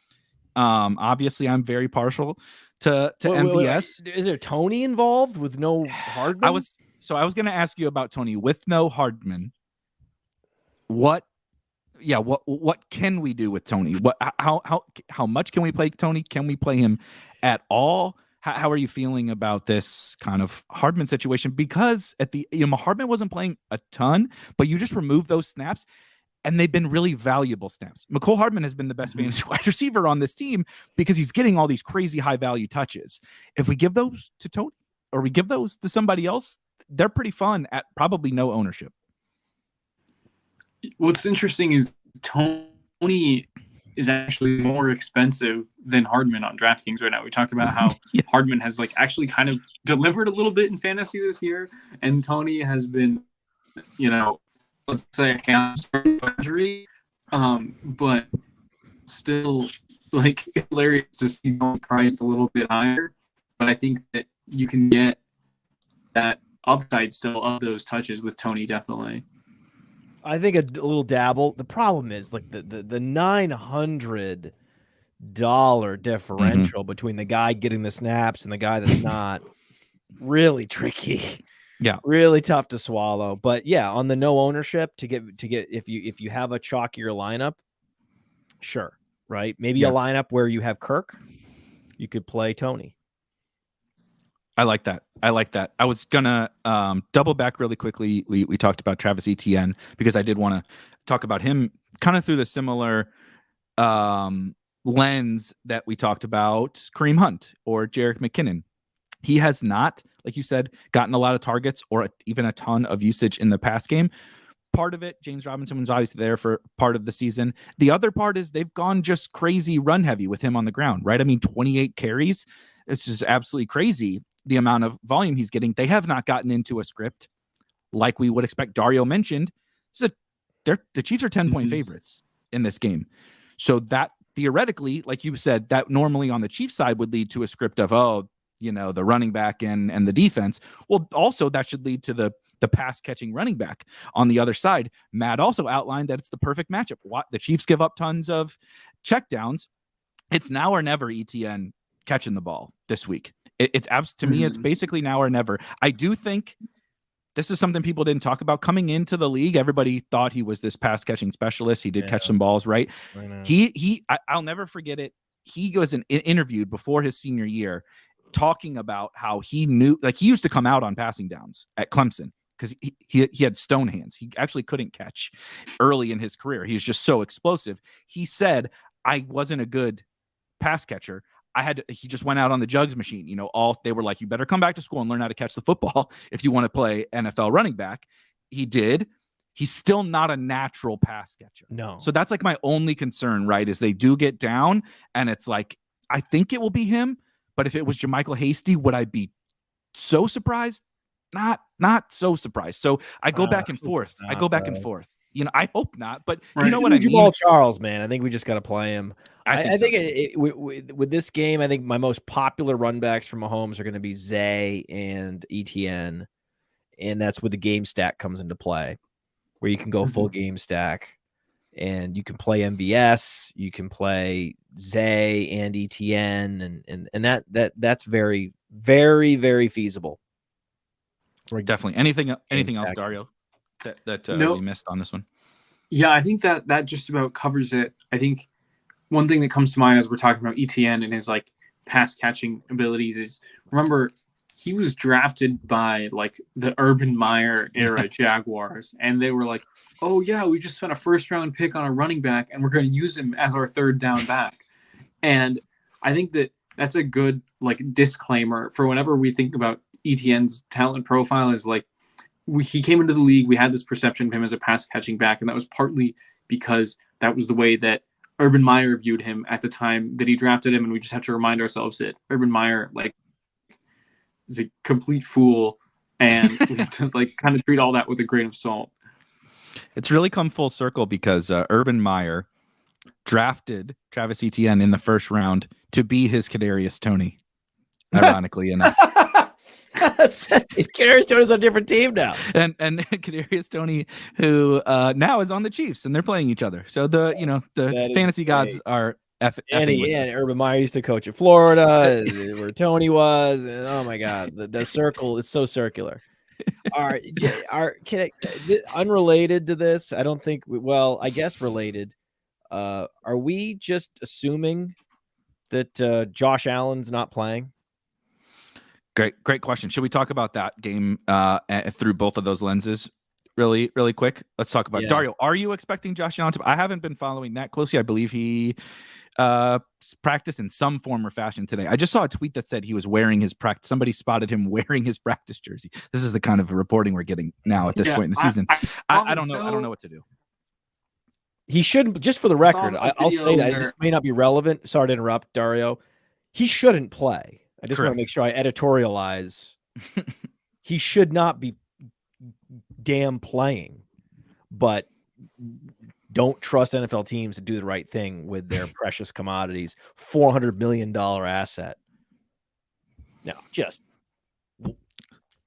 Obviously, I'm very partial to MVS. Is there Tony involved with no Hardman? I was going to ask you about Tony with no Hardman. What can we do with Tony? How much can we play Tony? Can we play him at all? How are you feeling about this kind of Hardman situation? Because Hardman wasn't playing a ton, but you just remove those snaps, and they've been really valuable snaps. Mecole Hardman has been the best fantasy wide receiver on this team because he's getting all these crazy high value touches. If we give those to Tony, or we give those to somebody else, they're pretty fun at probably no ownership. What's interesting is Tony is actually more expensive than Hardman on DraftKings right now. We talked about how Hardman has actually kind of delivered a little bit in fantasy this year, and Tony has been, let's say a hamstring injury, but still hilarious to see him priced a little bit higher. But I think that you can get that upside still of those touches with Tony, definitely. I think a little dabble. The problem is like the $900 differential between the guy getting the snaps and the guy that's not. Really tricky. Yeah, really tough to swallow. But yeah, on the no ownership to get if you have a chalkier lineup, sure, right? Maybe a lineup where you have Kirk, you could play Tony. I like that. I was gonna double back really quickly. We talked about Travis Etienne because I did want to talk about him kind of through the similar lens that we talked about Kareem Hunt or Jerick McKinnon. He has not, like you said, gotten a lot of targets or even a ton of usage in the pass game. Part of it, James Robinson was obviously there for part of the season. The other part is they've gone just crazy run heavy with him on the ground, right? I mean, 28 carries. It's just absolutely crazy the amount of volume he's getting. They have not gotten into a script like we would expect. Dario mentioned, so the Chiefs are 10-point favorites in this game. So that theoretically, like you said, that normally on the Chiefs side would lead to a script of, the running back and the defense. Well, also that should lead to the pass catching running back on the other side. Matt also outlined that it's the perfect matchup. The Chiefs give up tons of checkdowns. It's now or never ETN catching the ball this week. To me, it's basically now or never. I do think this is something people didn't talk about coming into the league. Everybody thought he was this pass catching specialist. He did catch some balls, right? I'll never forget it. He was interviewed before his senior year talking about how he knew, like he used to come out on passing downs at Clemson because he had stone hands. He actually couldn't catch early in his career. He was just so explosive. He said, I wasn't a good pass catcher. He just went out on the jugs machine. They were like, you better come back to school and learn how to catch the football if you want to play NFL running back. He did. He's still not a natural pass catcher. No. So that's like my only concern, right? Is they do get down and it's like, I think it will be him, but if it was JaMychal Hasty, would I be so surprised? Not so surprised. So I go back and forth. I hope not, but you know what I mean? Jamal Charles, man. I think we just got to play him. I think with this game, I think my most popular run backs from Mahomes are going to be Zay and ETN. And that's where the game stack comes into play, where you can go full game stack and you can play MVS, you can play Zay and ETN, and that's very, very, very feasible. Definitely. Anything else, Dario, that we missed on this one? Yeah, I think that just about covers it. I think one thing that comes to mind as we're talking about ETN and his like pass catching abilities is, remember, he was drafted by like the Urban Meyer era Jaguars, and they were like, oh yeah, we just spent a first round pick on a running back and we're going to use him as our third down back. And I think that's a good like disclaimer for whenever we think about ETN's talent profile, is like, he came into the league, we had this perception of him as a pass catching back, and that was partly because that was the way that Urban Meyer viewed him at the time that he drafted him. And we just have to remind ourselves that Urban Meyer like is a complete fool, and we have to like kind of treat all that with a grain of salt. It's really come full circle because Urban Meyer drafted Travis Etienne in the first round to be his Kadarius Toney, ironically enough. Kadarius Toney's on a different team now, and Kadarius Toney, who now is on the Chiefs, and they're playing each other. So the fantasy gods are Urban Meyer used to coach at Florida, where Tony was, and oh my God, the circle is so circular. Unrelated to this, I don't think. Well, I guess related. Are we just assuming that Josh Allen's not playing? Great question. Should we talk about that game through both of those lenses really quick? Let's talk about it. Dario, are you expecting Josh Allen to... I haven't been following that closely. I believe he practiced in some form or fashion today. I just saw a tweet that said he was wearing his practice. Somebody spotted him wearing his practice jersey. This is the kind of reporting we're getting now at this point in the season. I don't know. I don't know what to do. He shouldn't, just for the record, I'll say that this may not be relevant. Sorry to interrupt, Dario. He shouldn't play. I just want to make sure I editorialize. He should not be damn playing, but don't trust NFL teams to do the right thing with their precious commodities. $400 million asset. No, just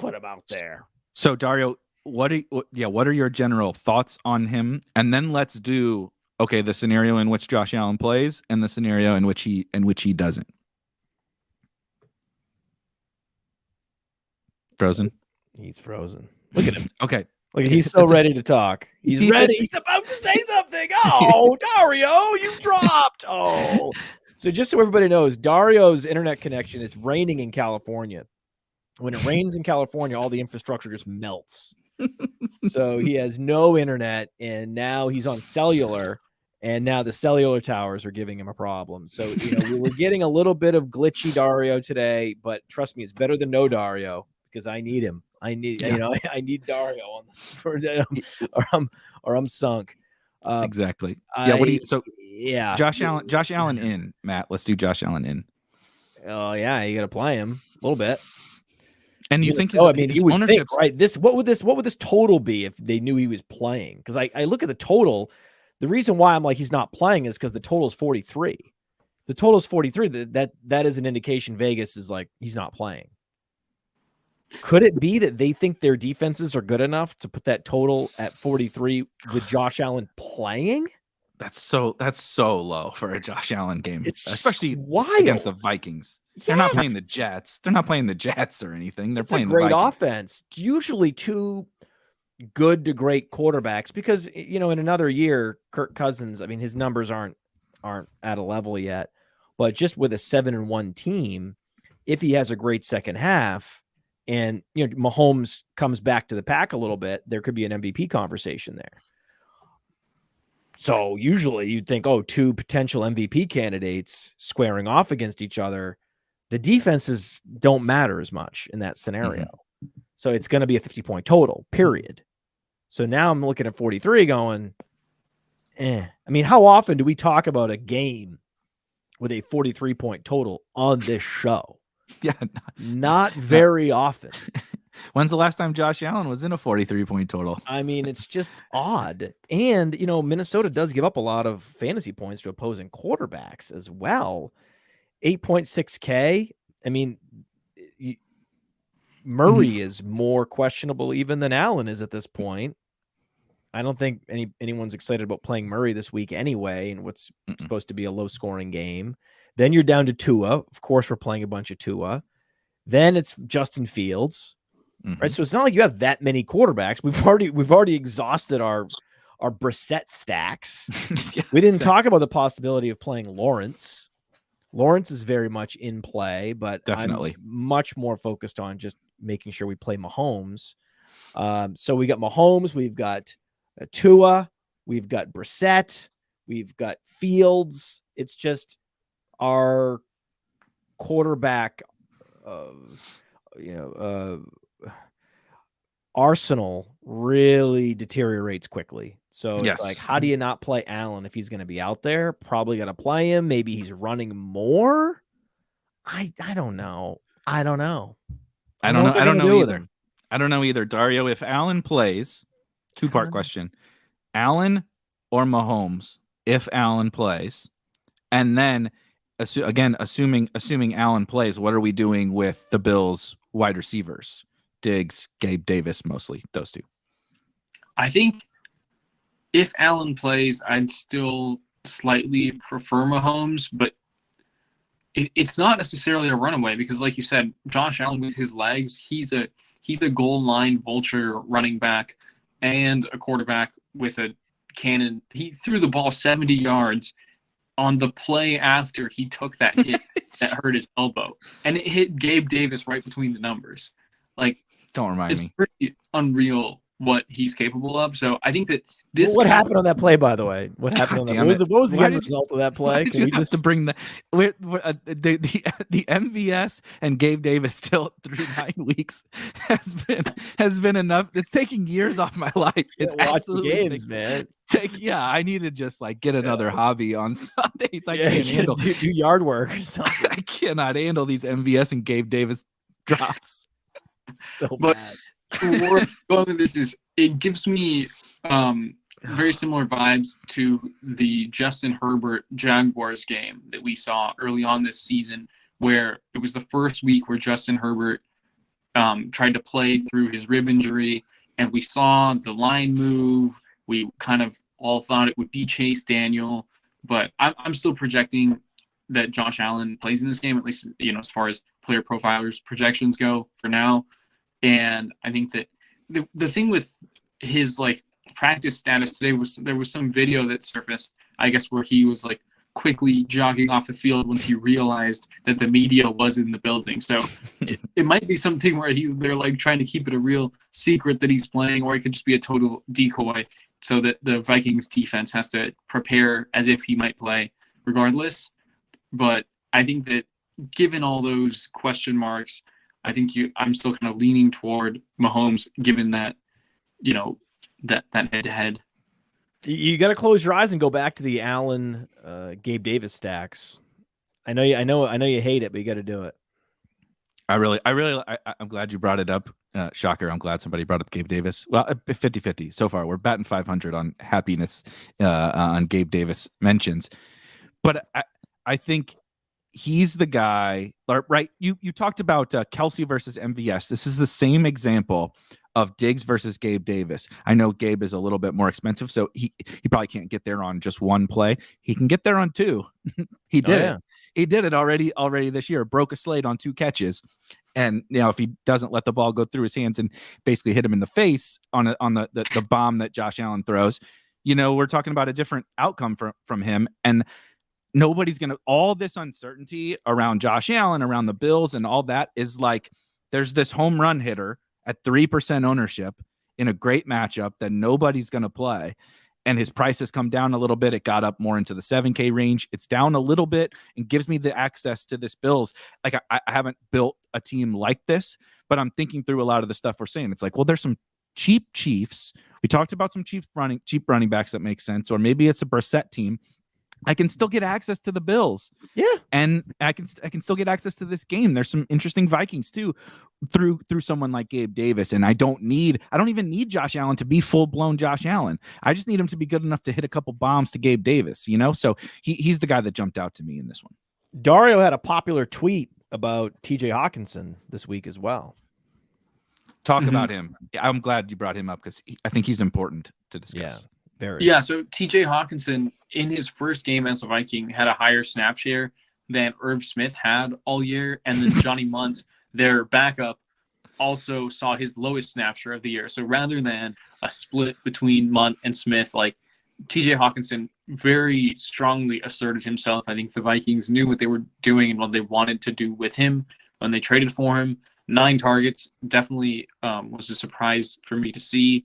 put him out there. So Dario, what are your general thoughts on him? And then let's do the scenario in which Josh Allen plays and the scenario in which he doesn't. Frozen. He's frozen. Look at him. Okay. Look, he's so ready to talk. He's ready. He's about to say something. Oh, Dario, you dropped. Oh. So just so everybody knows, Dario's internet connection is raining in California. When it rains in California, all the infrastructure just melts. So he has no internet, and now he's on cellular, and now the cellular towers are giving him a problem. So, we were getting a little bit of glitchy Dario today, but trust me, it's better than no Dario because I need him. I need, I need Dario on this, or I'm sunk. Exactly. Yeah. Josh Allen in, Matt. Let's do Josh Allen in. Oh yeah, you got to play him a little bit. And you think his ownership, think, right? What would this total be if they knew he was playing? Because I look at the total. The reason why I'm like he's not playing is because the total is 43. The total is 43. That is an indication Vegas is like he's not playing. Could it be that they think their defenses are good enough to put that total at 43 with Josh Allen playing? That's so low for a Josh Allen game, especially wild. Against the Vikings. Yes. They're not playing the Jets. They're not playing the Jets or anything. They're playing a great the Vikings. Offense. Usually two good to great quarterbacks because in another year, Kirk Cousins. I mean, his numbers aren't at a level yet, but just with a 7-1 team, if he has a great second half, and Mahomes comes back to the pack a little bit, there could be an MVP conversation there. So usually you'd think, two potential MVP candidates squaring off against each other. The defenses don't matter as much in that scenario. Mm-hmm. So it's going to be a 50-point total, period. So now I'm looking at 43 going, I mean, how often do we talk about a game with a 43-point total on this show? Yeah. Not very often. When's the last time Josh Allen was in a 43-point total? I mean, it's just odd. And, Minnesota does give up a lot of fantasy points to opposing quarterbacks as well. 8.6K. I mean, Murray is more questionable even than Allen is at this point. I don't think anyone's excited about playing Murray this week anyway, in what's supposed to be a low-scoring game. Then you're down to Tua. Of course, we're playing a bunch of Tua. Then it's Justin Fields. Right, so it's not like you have that many quarterbacks. We've already exhausted our Brissett stacks. Yeah, we didn't talk about the possibility of playing Lawrence. Lawrence is very much in play, but definitely I'm much more focused on just making sure we play Mahomes. So we got Mahomes, we've got Tua, we've got Brissett, we've got Fields. It's just our quarterback, arsenal really deteriorates quickly. So it's like, how do you not play Allen if he's going to be out there? Probably got to play him. Maybe he's running more. I don't know. I don't know either. I don't know either. Dario, if Allen plays, two-part question. Allen or Mahomes if Allen plays? And then assuming Allen plays, what are we doing with the Bills wide receivers? Diggs, Gabe Davis, mostly those two. I think if Allen plays, I'd still slightly prefer Mahomes, but it's not necessarily a runaway because, like you said, Josh Allen with his legs, he's a goal line vulture running back and a quarterback with a cannon. He threw the ball 70 yards on the play after he took that hit that hurt his elbow, and it hit Gabe Davis right between the numbers. Like, don't remind me. It's pretty unreal what he's capable of. So I think that this. What happened on that play, by the way? What happened on that? What was the end result of that play? Can we just to bring the MVS and Gabe Davis still through 9 weeks has been enough. It's taking years off my life. It's watch the games, man. I need to just get another hobby on Sundays. I can't handle do yard work or something. I cannot handle these MVS and Gabe Davis drops. So but bad. Going with this is it gives me very similar vibes to the Justin Herbert Jaguars game that we saw early on this season, where it was the first week where Justin Herbert tried to play through his rib injury, and we saw the line move. We kind of all thought it would be Chase Daniel, but I'm still projecting that Josh Allen plays in this game, at least, as far as player profilers projections go for now. And I think that the thing with his practice status today was there was some video that surfaced, I guess, where he was quickly jogging off the field once he realized that the media was in the building. So it might be something where they're trying to keep it a real secret that he's playing, or it could just be a total decoy so that the Vikings defense has to prepare as if he might play regardless. But I think that given all those question marks, I think I'm still kind of leaning toward Mahomes, given that, that head-to-head. You got to close your eyes and go back to the Allen, Gabe Davis stacks. I know you hate it, but you got to do it. I'm glad you brought it up. Shocker. I'm glad somebody brought up Gabe Davis. Well, 50-50 so far. We're batting 500 on happiness on Gabe Davis mentions. But I think he's the guy, right? You talked about Kelsey versus MVS. This is the same example of Diggs versus Gabe Davis. I know Gabe is a little bit more expensive, so he probably can't get there on just one play. He can get there on two. He did it. He did it already this year. Broke a slate on 2 catches. And if he doesn't let the ball go through his hands and basically hit him in the face on the bomb that Josh Allen throws, we're talking about a different outcome from him. And nobody's going to, all this uncertainty around Josh Allen, around the Bills and all that is there's this home run hitter at 3% ownership in a great matchup that nobody's going to play. And his price has come down a little bit. It got up more into the 7K range. It's down a little bit and gives me the access to this Bills. I haven't built a team like this, but I'm thinking through a lot of the stuff we're saying. It's there's some cheap Chiefs. We talked about some cheap running backs that make sense, or maybe it's a Brissett team. I can still get access to the Bills. Yeah. And I can still get access to this game. There's some interesting Vikings too through someone like Gabe Davis. And I don't even need Josh Allen to be full-blown Josh Allen. I just need him to be good enough to hit a couple bombs to Gabe Davis, So he's the guy that jumped out to me in this one. Dario had a popular tweet about TJ Hawkinson this week as well. Talk about him. I'm glad you brought him up because I think he's important to discuss. Yeah. So TJ Hawkinson in his first game as a Viking had a higher snap share than Irv Smith had all year. And then Johnny Munt, their backup, also saw his lowest snap share of the year. So rather than a split between Munt and Smith, TJ Hawkinson very strongly asserted himself. I think the Vikings knew what they were doing and what they wanted to do with him when they traded for him. 9 targets definitely was a surprise for me to see.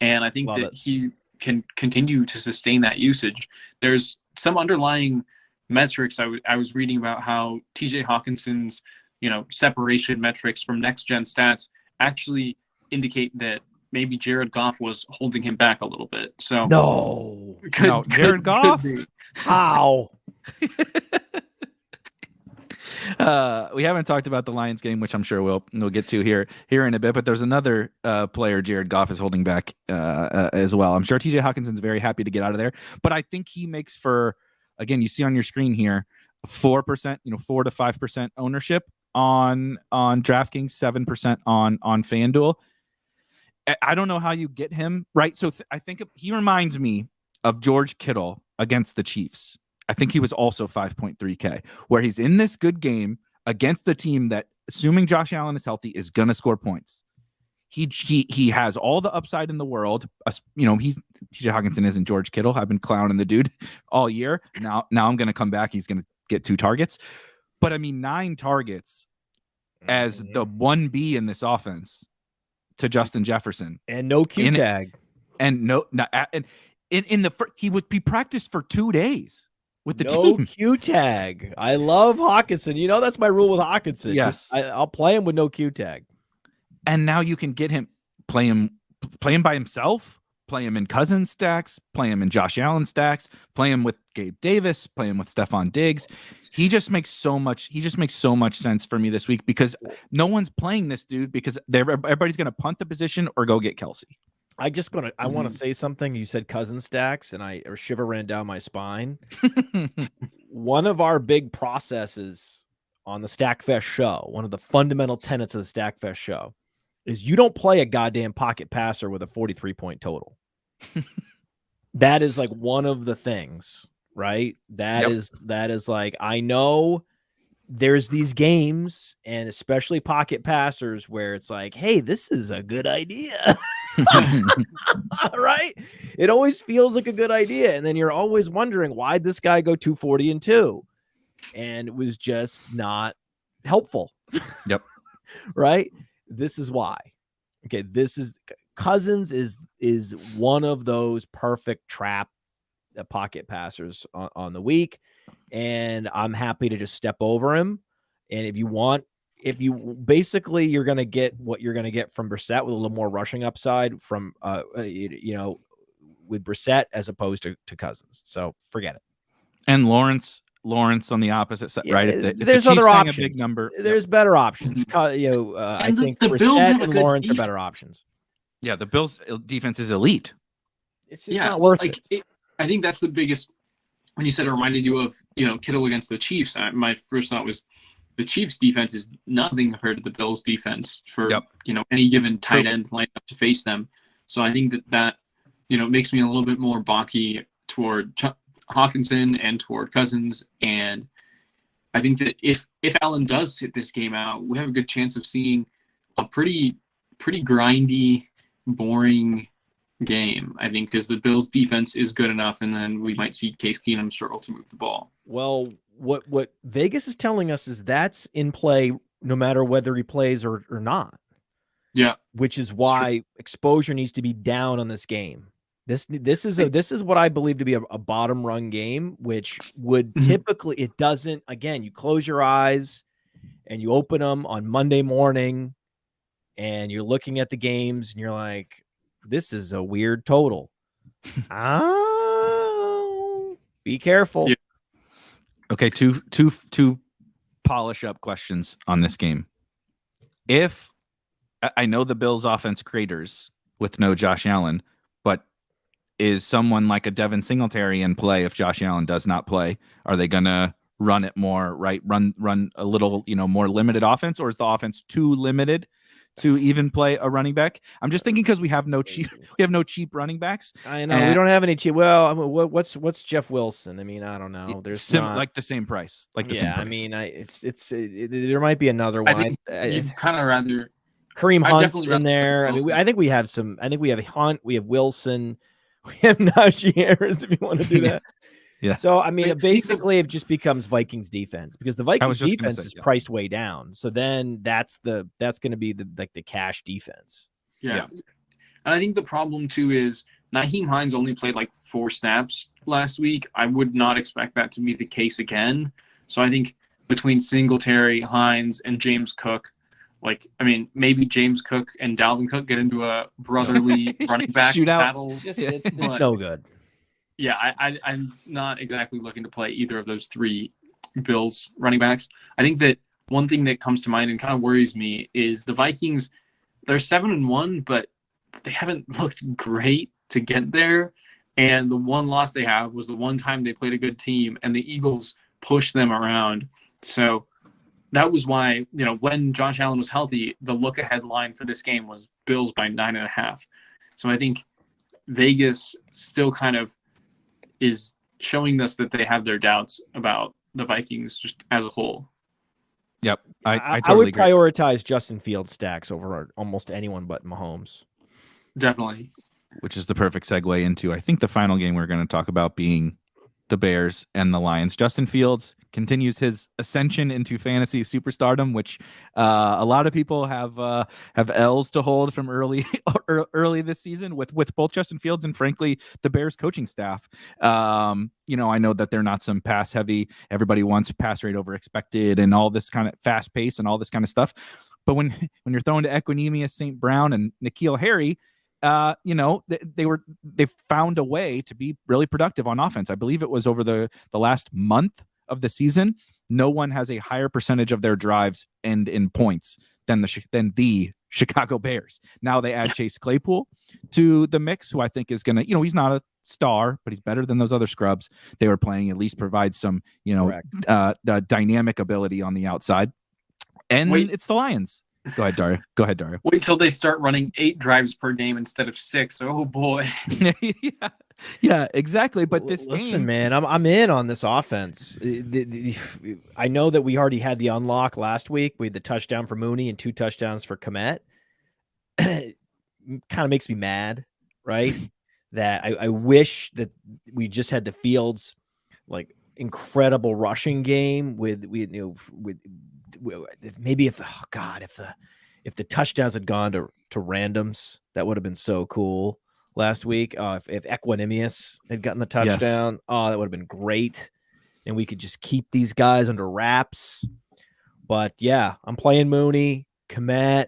And I think he can continue to sustain that usage. There's some underlying metrics I was reading about how TJ Hawkinson's separation metrics from next gen stats actually indicate that maybe Jared Goff was holding him back a little bit. So Jared Goff? How? We haven't talked about the Lions game, which I'm sure we'll get to here in a bit. But there's another player Jared Goff is holding back as well. I'm sure TJ Hawkinson's very happy to get out of there, but I think he makes for, again, you see on your screen here, 4%, 4 to 5% ownership on DraftKings, 7% on Fanduel. I don't know how you get him right. So I think he reminds me of George Kittle against the Chiefs. I think he was also 5.3K, where he's in this good game against the team that, assuming Josh Allen is healthy, is going to score points. He has all the upside in the world. TJ Hawkinson isn't George Kittle. I've been clowning the dude all year. Now I'm going to come back. He's going to get 2 targets. But 9 targets as the 1B in this offense to Justin Jefferson. And no Q tag. He practiced for 2 days. With the no team. Q tag. I love Hawkinson. That's my rule with Hawkinson. Yes. I'll play him with no Q tag. And now you can get him, play him by himself, play him in Cousins stacks, play him in Josh Allen stacks, play him with Gabe Davis, play him with Stephon Diggs. He just makes so much sense for me this week because no one's playing this dude because everybody's going to punt the position or go get Kelsey. I want to say something. You said Cousins stacks, and a shiver ran down my spine. One of our big processes on the Stackfest show, one of the fundamental tenets of the Stackfest show, is you don't play a goddamn pocket passer with a 43-point total. That is like one of the things, right? That is like, I know there's these games, and especially pocket passers, where it's like, hey, this is a good idea. Right? It always feels like a good idea. And then you're always wondering, why'd this guy go 240 and 2? And it was just not helpful. Yep. Right? This is why. Okay, Cousins is one of those perfect trap pocket passers on the week, and I'm happy to just step over him. And if you basically, you're going to get what you're going to get from Brissett with a little more rushing upside from with Brissett as opposed to Cousins. So forget it. And Lawrence on the opposite side, right? If There's the other options. A big number, there's better options. I think the Brissett Bills have a and good Lawrence are defense. better options. Yeah, the Bills' defense is elite. It's just not worth it. I think that's the biggest. When you said it reminded you of Kittle against the Chiefs, my first thought was the Chiefs' defense is nothing compared to the Bills' defense for any given tight end lineup to face them. So I think that makes me a little bit more balky toward Hawkinson and toward Cousins. And I think that if Allen does sit this game out, we have a good chance of seeing a pretty grindy, boring game, I think, because the Bills' defense is good enough, and then we might see Case Keenum struggle to move the ball. Well, what Vegas is telling us is that's in play no matter whether he plays or not. Yeah, which is why exposure needs to be down on this game. This is what I believe to be a bottom run game, which would typically, it doesn't. Again, you close your eyes and you open them on Monday morning, and you're looking at the games, and you're like, this is a weird total. Be careful. Yeah. Okay, two polish up questions on this game. If I know the Bills' offense craters with no Josh Allen, but is someone like a Devin Singletary in play if Josh Allen does not play? Are they gonna run it more, right? Run a little, more limited offense, or is the offense too limited to even play a running back? I'm just thinking because we have no cheap running backs. I know we don't have any cheap. Well, I mean, what's Jeff Wilson? I mean, I don't know. There's like the same price. Like the same price. I mean, there might be another one. I think you'd kind of rather Kareem Hunt's in there. I mean, I think we have some. I think we have Hunt. We have Wilson. We have Najee Harris. If you want to do that. Yeah. So I mean, basically, it just becomes Vikings defense because the Vikings defense is priced way down. So then that's going to be the cash defense. Yeah. And I think the problem too is Nyheim Hines only played like 4 snaps last week. I would not expect that to be the case again. So I think between Singletary, Hines, and James Cook, maybe James Cook and Dalvin Cook get into a brotherly running back battle. It's no good. Yeah, I'm not exactly looking to play either of those 3 Bills running backs. I think that one thing that comes to mind and kind of worries me is the Vikings. They're 7-1, but they haven't looked great to get there. And the one loss they have was the one time they played a good team, and the Eagles pushed them around. So that was why, when Josh Allen was healthy, the look-ahead line for this game was Bills by 9.5. So I think Vegas still kind of is showing us that they have their doubts about the Vikings just as a whole. Yep. I would agree. prioritize Justin Fields stacks over almost anyone but Mahomes. Definitely. Which is the perfect segue into, I think, the final game we're going to talk about being the Bears and the Lions. Justin Fields continues his ascension into fantasy superstardom, which a lot of people have L's to hold from early this season with both Justin Fields and, frankly, the Bears coaching staff. I know that they're not some pass heavy. Everybody wants pass rate over expected and all this kind of fast pace and all this kind of stuff. But when you're throwing to Equinemius St. Brown and N'Keal Harry, they found a way to be really productive on offense. I believe it was over the last month of the season. No one has a higher percentage of their drives end in points than the Chicago Bears. Now they add Chase Claypool to the mix, who I think is going to, he's not a star, but he's better than those other scrubs they were playing, at least provide some, dynamic ability on the outside. And it's the Lions. Go ahead, Dario. Wait till they start running 8 drives per game instead of 6. Oh boy. Yeah, exactly. But listen, man, I'm in on this offense. I know that we already had the unlock last week. We had the touchdown for Mooney and 2 touchdowns for Komet. Kind of makes me mad, right? That I wish that we just had the Fields like incredible rushing game with maybe if the touchdowns had gone to randoms, that would have been so cool last week. If Equanimous had gotten the touchdown, yes. That would have been great, and we could just keep these guys under wraps. But yeah, I'm playing Mooney, Komet,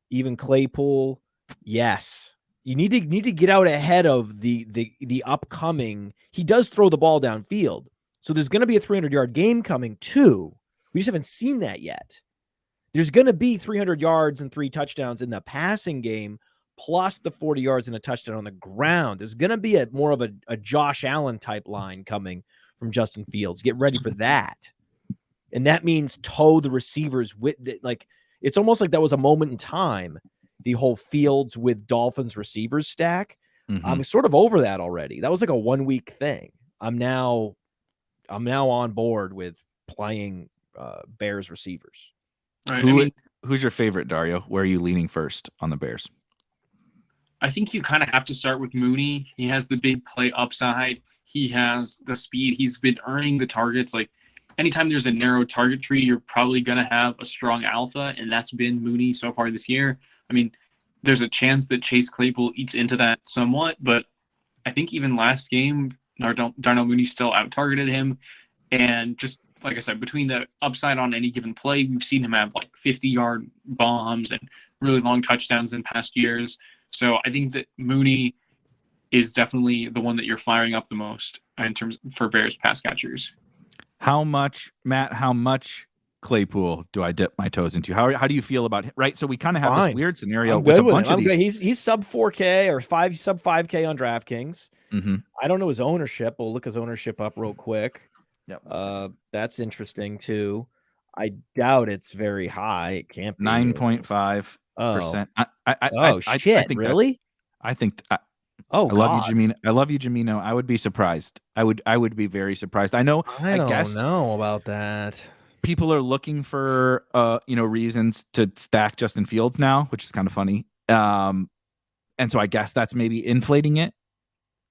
even Claypool. Yes, you need to get out ahead of the upcoming. He does throw the ball downfield, so there's going to be a 300-yard game coming too. We just haven't seen that yet. There's going to be 300 yards and 3 touchdowns in the passing game, plus the 40 yards and a touchdown on the ground. There's going to be more of a Josh Allen type line coming from Justin Fields. Get ready for that. And that means toe the receivers with it's almost like that was a moment in time, the whole Fields with Dolphins receivers stack. Mm-hmm. I'm sort of over that already. That was like a 1-week thing. I'm now on board with playing Bears receivers. Right. Who's your favorite, Dario? Where are you leaning first on the Bears? I think you kind of have to start with Mooney. He has the big play upside. He has the speed. He's been earning the targets. Like anytime there's a narrow target tree, you're probably going to have a strong alpha, and that's been Mooney so far this year. I mean, there's a chance that Chase Claypool eats into that somewhat, but I think even last game, Darnell Mooney still out-targeted him. And just like I said, between the upside on any given play, we've seen him have like 50-yard bombs and really long touchdowns in past years. So I think that Mooney is definitely the one that you're firing up the most in terms for Bears pass catchers. How much Claypool do I dip my toes into? How do you feel about it? Right. So we kind of have this weird scenario with a bunch of these. He's sub 4K or sub 5K on DraftKings. Mm-hmm. I don't know his ownership. We'll look his ownership up real quick. Yep. That's interesting too. I doubt it's very high. It can't be 9.5%. Shit! I think really? I think. I love you, Jamino. I love you, Jamino. I would be surprised. I would be very surprised. I know. I don't know about that. People are looking for reasons to stack Justin Fields now, which is kind of funny. And so I guess that's maybe inflating it.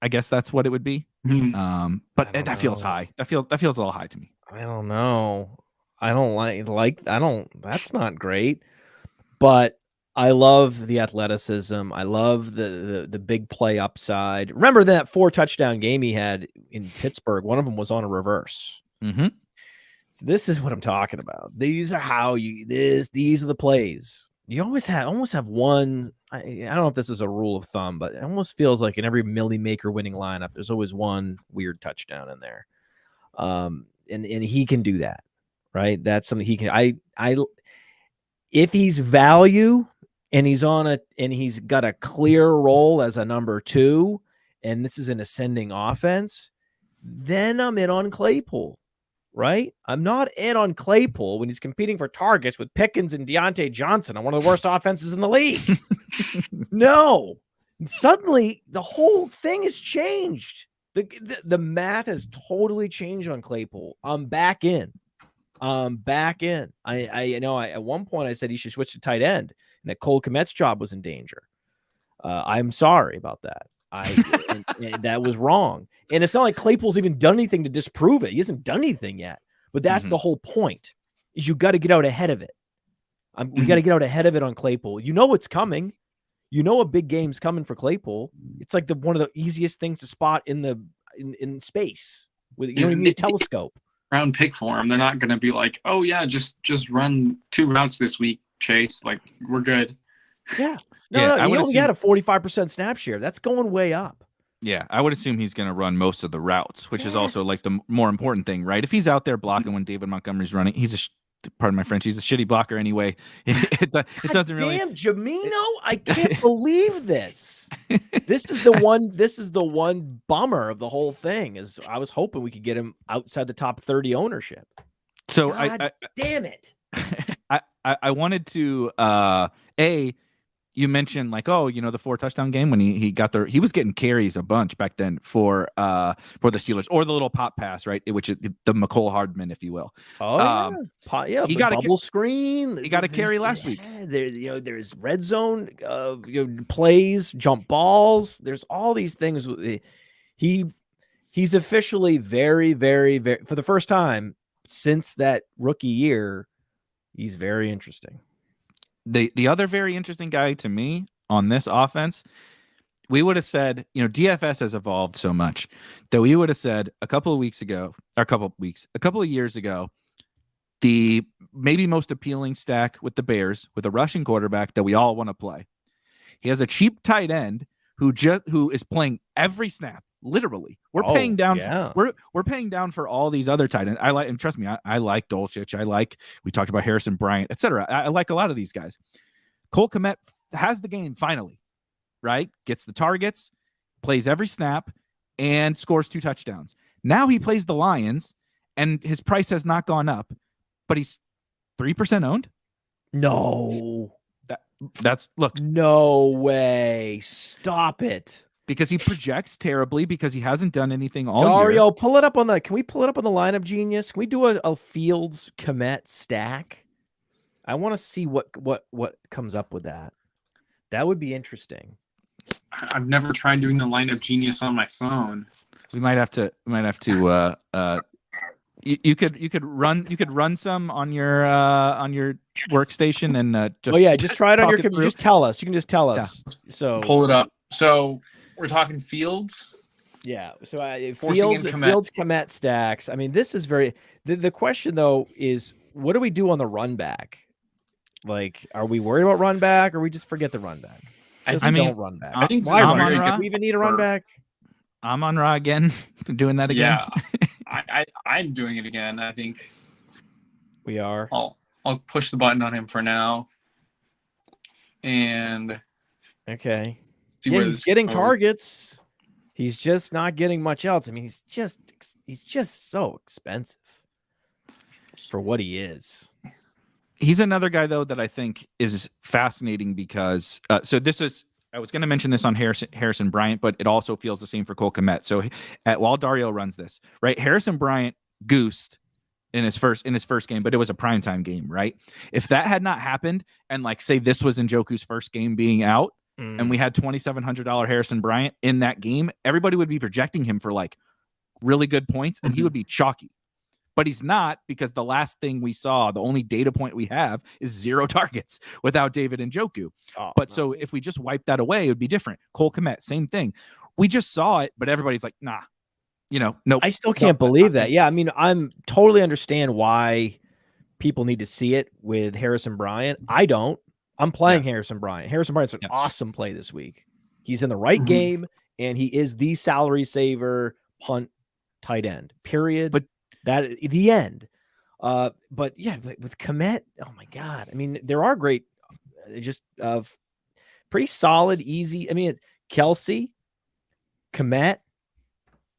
I guess that's what it would be. Mm-hmm. But that feels high. That feels a little high to me. I don't know. I don't. That's not great. But I love the athleticism. I love the big play upside. Remember that 4 touchdown game he had in Pittsburgh? One of them was on a reverse. Mm-hmm. So this is what I'm talking about. These are these are the plays. You almost have one. I don't know if this is a rule of thumb, but it almost feels like in every Millie Maker winning lineup, there's always one weird touchdown in there. And he can do that, right? That's something he can. If he's value and he's got a clear role as a number 2, and this is an ascending offense, then I'm in on Claypool. Right? I'm not in on Claypool when he's competing for targets with Pickens and Deontay Johnson on one of the worst offenses in the league. No. Suddenly, the whole thing has changed. The math has totally changed on Claypool. I'm back in. I know at one point I said he should switch to tight end and that Cole Kmet's job was in danger. I'm sorry about that. And that was wrong. And it's not like Claypool's even done anything to disprove it. He hasn't done anything yet. But that's the whole point, is you got to get out ahead of it. We got to get out ahead of it on Claypool. You know what's coming. You know a big game's coming for Claypool. It's like one of the easiest things to spot in space. You don't even need a telescope. Round pick for him. They're not going to be like, oh yeah, just run 2 routes this week, Chase. Like, we're good. Yeah. No, he only had a 45% snap share. That's going way up. Yeah, I would assume he's going to run most of the routes, which is also like the more important thing, right? If he's out there blocking when David Montgomery's running, he's pardon my French, he's a shitty blocker anyway. It doesn't really. Damn, Jamino, I can't believe this. This is the one bummer of the whole thing. Is I was hoping we could get him outside the top 30 ownership. So God damn it. I wanted to you mentioned like, oh, the 4-touchdown game when he was getting carries a bunch back then for the Steelers, or the little pop pass, right? Which is the McCole Hardman, if you will. Oh yeah. He got a bubble screen. He got a carry last week. There's red zone plays, jump balls. There's all these things. He's officially very, very, very, for the first time since that rookie year, he's very interesting. The other very interesting guy to me on this offense, we would have said, DFS has evolved so much that we would have said a couple of years ago, the maybe most appealing stack with the Bears with a rushing quarterback that we all want to play. He has a cheap tight end who is playing every snap. Literally, we're paying down. Yeah. We're paying down for all these other tight ends. I like, and trust me, I like Dulcich. We talked about Harrison Bryant, etc. I like a lot of these guys. Cole Kmet has the game finally, right? Gets the targets, plays every snap, and scores 2 touchdowns. Now he plays the Lions, and his price has not gone up, but he's 3% owned. No, look. No way. Stop it. Because he projects terribly because he hasn't done anything all Dario, year. Can we pull it up on the lineup genius? Can we do a Fields Kmet stack? I want to see what comes up with that. That would be interesting. I've never tried doing the lineup genius on my phone. We might have to you could run some on your workstation and just try it on your computer. Just tell us. You can just tell us. Yeah. So pull it up. So we're talking Fields. Yeah. So Fields Kmet stacks. I mean, this is very. The question though is, what do we do on the run back? Like, are we worried about run back, or we just forget the run back? Don't run back. I think why run back? Do we even need a run back? I'm on Ra again, doing that again. Yeah, I'm doing it again. I think we are. I'll push the button on him for now. And okay. He's getting targets. He's just not getting much else. I mean, he's just so expensive for what he is. He's another guy though that I think is fascinating because I was going to mention this on Harrison Bryant, but it also feels the same for Cole Kmet. So while Dario runs this, right, Harrison Bryant goosed in his first game, but it was a primetime game, right? If that had not happened, and like say this was Njoku's first game being out, and we had $2,700 Harrison Bryant in that game, everybody would be projecting him for like really good points, and he would be chalky. But he's not, because the last thing we saw, the only data point we have, is 0 targets without David Njoku. So if we just wipe that away, it would be different. Cole Kmet, same thing. We just saw it, but everybody's like, nah, nope. I still can't believe that. Yeah, I mean, I'm totally understand why people need to see it with Harrison Bryant. I don't. I'm playing Harrison Bryant. Harrison Bryant's an awesome play this week. He's in the right game, and he is the salary saver punt tight end, period. But that the end. But yeah, with Kmet, oh my God. I mean, there are great, just pretty solid, easy. I mean, Kelsey, Kmet,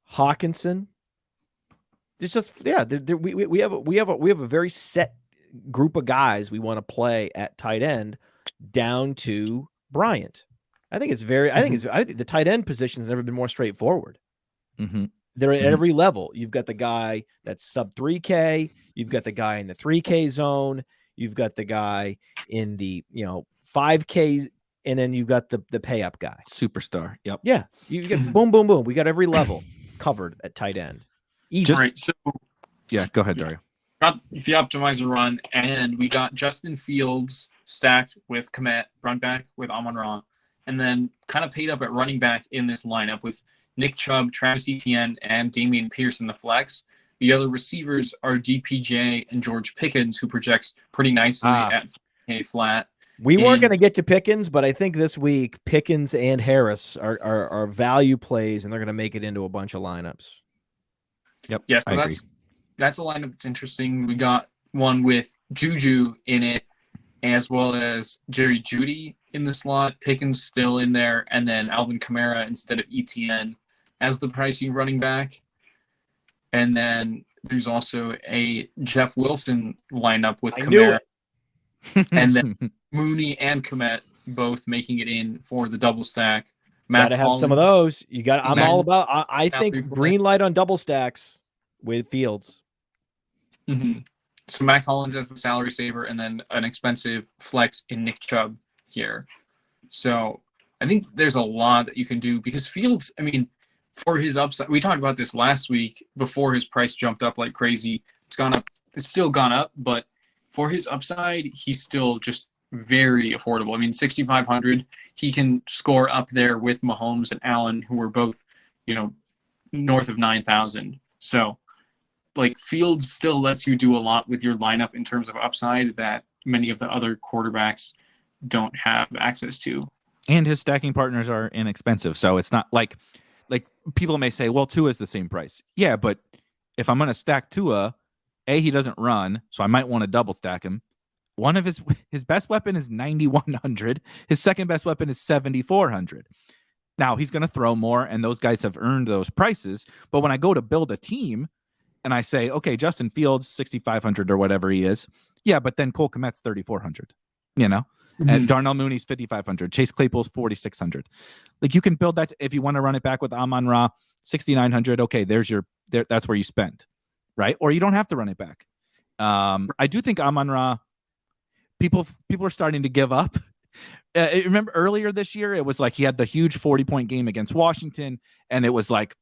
Hawkinson. There's just we have a very set group of guys we want to play at tight end down to Bryant. I think the tight end position has never been more straightforward. They're at every level. You've got the guy that's sub 3K. You've got the guy in the 3K zone. You've got the guy in the 5K, and then you've got the pay up guy, superstar. Yep. Yeah. You get boom, boom, boom. We got every level covered at tight end. Easy. Right. So yeah, go ahead, Dario. Got the optimizer run, and we got Justin Fields stacked with Kmet, run back with Amon-Ra, and then kind of paid up at running back in this lineup with Nick Chubb, Travis Etienne, and Damian Pierce in the flex. The other receivers are DPJ and George Pickens, who projects pretty nicely at a flat. We weren't going to get to Pickens, but I think this week Pickens and Harris are value plays, and they're going to make it into a bunch of lineups. Yep. Yeah, so that's a lineup that's interesting. We got one with Juju in it, as well as Jerry Jeudy in the slot, Pickens still in there, and then Alvin Kamara instead of ETN as the pricey running back. And then there's also a Jeff Wilson lineup with Kamara, and then Mooney and Komet both making it in for the double stack. Got to have some of those. You got. I'm all about. I think green light on double stacks with Fields. Mm-hmm. So Matt Collins as the salary saver, and then an expensive flex in Nick Chubb here. So I think there's a lot that you can do because Fields, I mean, for his upside, we talked about this last week before his price jumped up like crazy. It's gone up. It's still gone up, but for his upside, he's still just very affordable. I mean, 6,500, he can score up there with Mahomes and Allen, who are both, north of 9,000. So, like, Fields still lets you do a lot with your lineup in terms of upside that many of the other quarterbacks don't have access to. And his stacking partners are inexpensive. So it's not like people may say, well, Tua is the same price. Yeah, but if I'm going to stack Tua, he doesn't run, so I might want to double stack him. One of his best weapon is 9,100. His second best weapon is 7,400. Now, he's going to throw more, and those guys have earned those prices. But when I go to build a team, and I say, okay, Justin Fields, 6,500 or whatever he is. Yeah, but then Cole Kmet's 3,400, Mm-hmm. And Darnell Mooney's 5,500. Chase Claypool's 4,600. Like, you can build that if you want to run it back with Amon-Ra, 6,900. Okay, that's where you spend, right? Or you don't have to run it back. I do think Amon-Ra, people are starting to give up. Remember earlier this year, it was like he had the huge 40-point game against Washington, and it was like,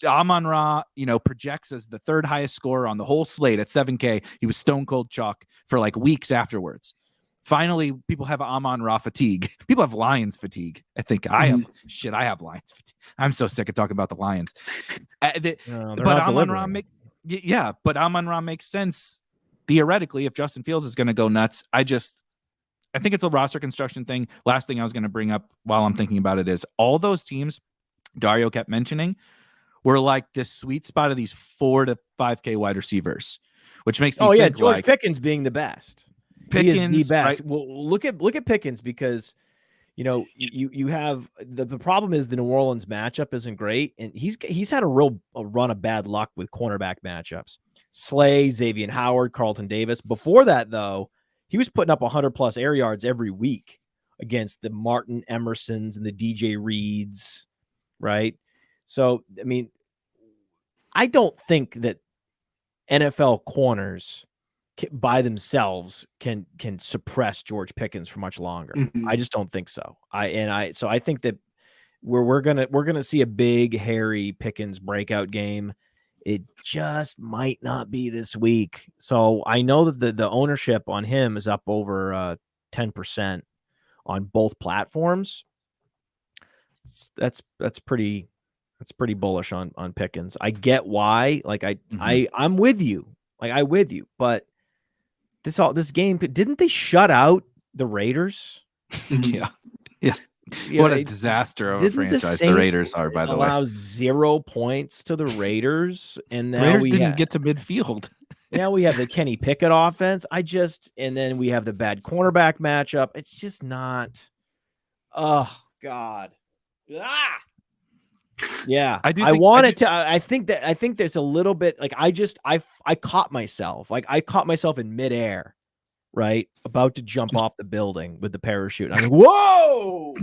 Amon-Ra, projects as the third highest scorer on the whole slate at 7K. He was stone cold chalk for like weeks afterwards. Finally, people have Amon-Ra fatigue. People have Lions fatigue. I think I have Lions fatigue. I'm so sick of talking about the Lions. But Amon-Ra Amon-Ra makes sense theoretically if Justin Fields is going to go nuts. I think it's a roster construction thing. Last thing I was going to bring up while I'm thinking about it is all those teams Dario kept mentioning were like this sweet spot of these 4 to 5K wide receivers, which makes me think George Pickens being the best. He is the best. Right? Well, look at Pickens because you have the problem is the New Orleans matchup isn't great, and he's had a run of bad luck with cornerback matchups. Slay, Xavier Howard, Carlton Davis. Before that, though, he was putting up 100+ air yards every week against the Martin Emersons and the DJ Reeds, right? So, I mean, I don't think that NFL corners by themselves can suppress George Pickens for much longer. Mm-hmm. I just don't think so. I think that we're gonna see a big hairy Pickens breakout game. It just might not be this week. So I know that the ownership on him is up over 10% on both platforms. That's pretty bullish on Pickens. I get why. Like I'm with you. But this game, didn't they shut out the Raiders? Yeah. What a disaster of a franchise the Raiders are, by the way. Allow 0 points to the Raiders, and now Raiders didn't get to midfield. Now we have the Kenny Pickett offense. And then we have the bad cornerback matchup. It's just not. Oh God. Yeah, I think there's a little bit like I caught myself. Like I caught myself in midair, right? About to jump off the building with the parachute. I'm like, whoa!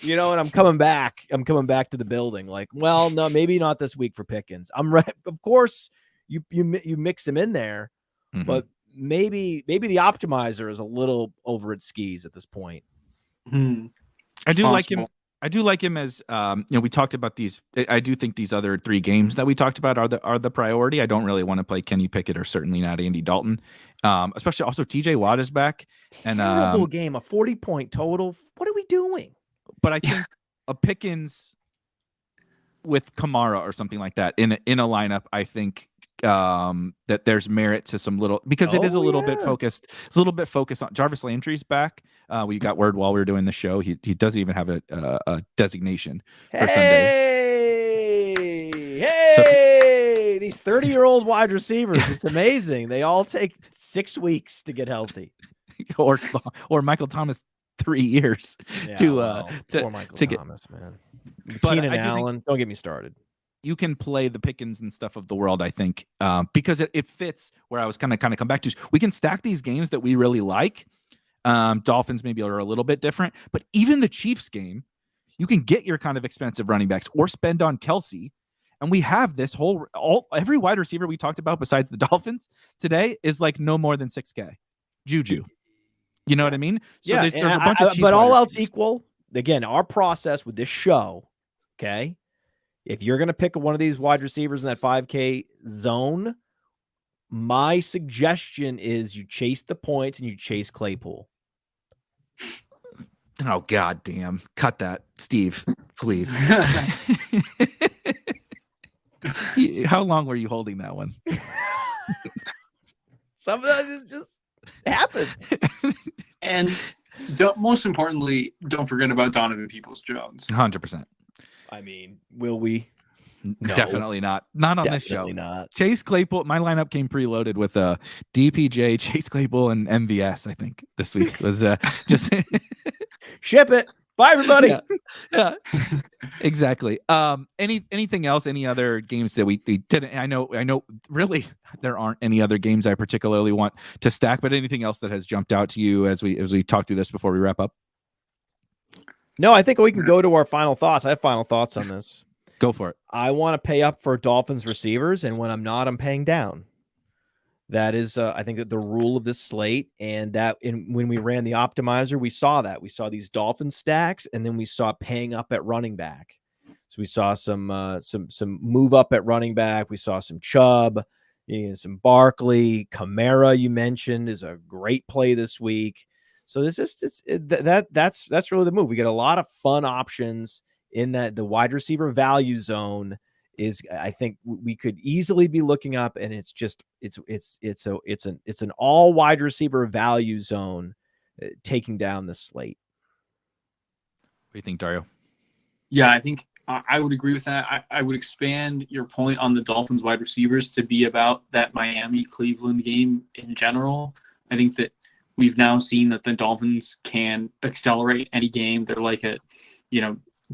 And I'm coming back. I'm coming back to the building. Like, well, no, maybe not this week for Pickens. I'm right. Of course, you mix him in there, mm-hmm. but maybe the optimizer is a little over its skis at this point. Mm-hmm. I do like him. I do like him as we talked about these. I do think these other 3 games that we talked about are the priority. I don't really want to play Kenny Pickett or certainly not Andy Dalton. Especially also TJ Watt is back. Terrible game, a 40-point total. What are we doing? But I think a Pickens with Kamara or something like that in a lineup, I think that there's merit to some little because it is a little bit focused. It's a little bit focused on Jarvis Landry's back. We got word while we were doing the show. He doesn't even have a designation for Sunday. Hey, these 30-year-old wide receivers. It's amazing. They all take 6 weeks to get healthy. or Michael Thomas 3 years Poor Michael to get. Thomas, man. But Keenan I do Allen, don't get me started. You can play the Pickens and stuff of the world, I think, because it fits where I was kind of come back to. We can stack these games that we really like. Dolphins maybe are a little bit different, but even the Chiefs game, you can get your kind of expensive running backs or spend on Kelley. And we have this every wide receiver we talked about besides the Dolphins today is like no more than 6K. Juju. You know what I mean? So there's a bunch of cheap but all wide else receivers. equal, again, our process with this show, okay? If you're going to pick one of these wide receivers in that 5K zone, my suggestion is you chase the points and you chase Claypool. Oh, God damn. Cut that, Steve, please. How long were you holding that one? Some of that is just happens. And most importantly, don't forget about Donovan Peoples-Jones. 100%. I mean, will we? No, definitely not. Not on this show. Not. Chase Claypool. My lineup came preloaded with DPJ, Chase Claypool, and MVS. I think this week was just ship it. Bye, everybody. Yeah, exactly. Anything else? Any other games that we didn't? I know. Really, there aren't any other games I particularly want to stack. But anything else that has jumped out to you as we talk through this before we wrap up? No, I think we can go to our final thoughts. I have final thoughts on this. Go for it. I want to pay up for Dolphins receivers, and when I'm not, I'm paying down. That is, I think, that the rule of this slate, and that when we ran the optimizer, we saw that. We saw these Dolphin stacks, and then we saw paying up at running back. So we saw some move up at running back. We saw some Chubb, some Barkley, Kamara. You mentioned is a great play this week. So that's really the move. We get a lot of fun options in that the wide receiver value zone is, I think we could easily be looking up, and it's an all wide receiver value zone taking down the slate. What do you think, Dario? Yeah, I think I would agree with that. I would expand your point on the Dolphins wide receivers to be about that Miami-Cleveland game in general. I think that we've now seen that the Dolphins can accelerate any game. They're like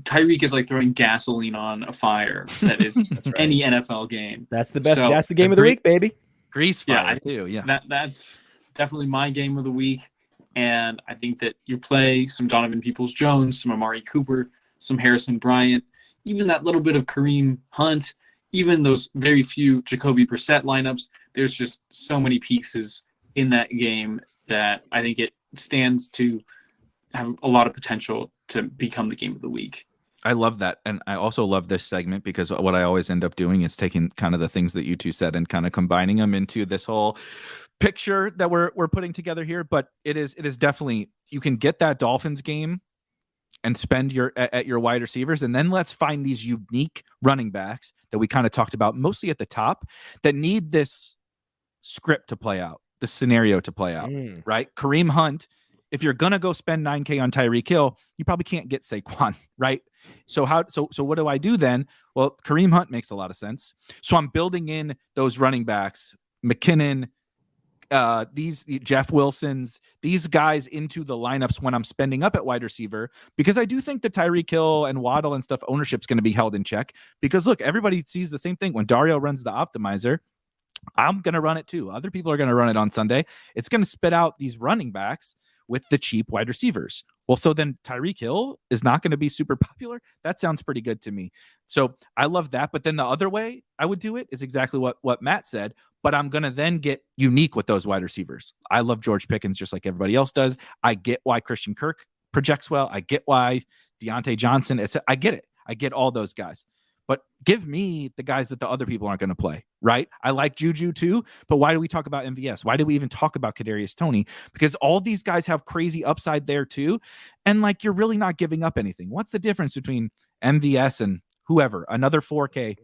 Tyreek is like throwing gasoline on a fire that is right. Any NFL game. That's the best. So, that's the game of the week, baby. Grease fire, too. Yeah, that's definitely my game of the week. And I think that you play some Donovan Peoples-Jones, some Amari Cooper, some Harrison Bryant, even that little bit of Kareem Hunt, even those very few Jacoby Brissett lineups. There's just so many pieces in that game that I think it stands to have a lot of potential to become the game of the week. I love that. And I also love this segment because what I always end up doing is taking kind of the things that you two said and kind of combining them into this whole picture that we're putting together here. But it is definitely, you can get that Dolphins game and spend at your wide receivers. And then let's find these unique running backs that we kind of talked about mostly at the top that need this script to play out, the scenario to play out, right? Kareem Hunt. If you're going to go spend $9K on Tyreek Hill, you probably can't get Saquon, right? So what do I do then? Well, Kareem Hunt makes a lot of sense. So I'm building in those running backs, McKinnon, these Jeff Wilsons, these guys into the lineups when I'm spending up at wide receiver, because I do think the Tyreek Hill and Waddle and stuff ownership's going to be held in check. Because look, everybody sees the same thing. When Dario runs the optimizer, I'm going to run it too. Other people are going to run it on Sunday. It's going to spit out these running backs with the cheap wide receivers. Well, so then Tyreek Hill is not going to be super popular. That sounds pretty good to me. So I love that. But then the other way I would do it is exactly what Matt said, but I'm going to then get unique with those wide receivers. I love George Pickens just like everybody else does. I get why Christian Kirk projects well. I get why Deontay Johnson. I get it. I get all those guys. But give me the guys that the other people aren't going to play, right? I like Juju too, but why do we talk about MVS? Why do we even talk about Kadarius Toney? Because all these guys have crazy upside there too, and like you're really not giving up anything. What's the difference between MVS and whoever, another 4K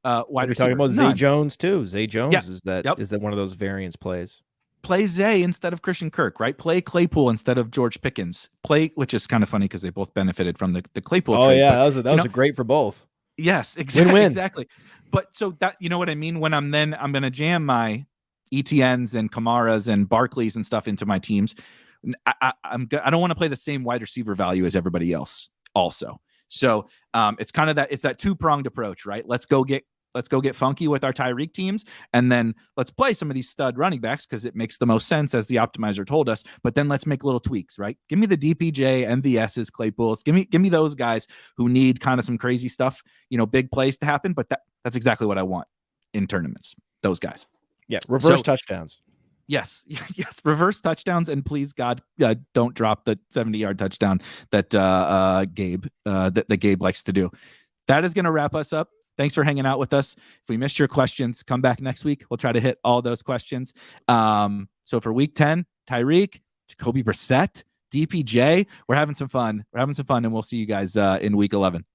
wide receiver? Talking about Zay Jones too. Zay Jones is that one of those variance plays? Play Zay instead of Christian Kirk, right? Play Claypool instead of George Pickens. Which is kind of funny because they both benefited from the Claypool trade. Yeah, that was great for both. Yes, exactly. Win-win. Exactly. But so that, you know what I mean? When I'm going to jam my ETNs and Kamaras and Barkleys and stuff into my teams. I don't want to play the same wide receiver value as everybody else also. So it's kind of that two-pronged approach, right? Let's go get funky with our Tyreek teams, and then let's play some of these stud running backs because it makes the most sense as the optimizer told us. But then let's make little tweaks, right? Give me the DPJ, MVSs, Claypools. Give me those guys who need kind of some crazy stuff, big plays to happen. But that's exactly what I want in tournaments. Those guys. Yeah, reverse touchdowns. Yes, reverse touchdowns, and please God, don't drop the 70-yard touchdown that Gabe likes to do. That is going to wrap us up. Thanks for hanging out with us. If we missed your questions, come back next week. We'll try to hit all those questions. So for week 10, Tyreek, Jacoby Brissett, DPJ, we're having some fun. And we'll see you guys in week 11.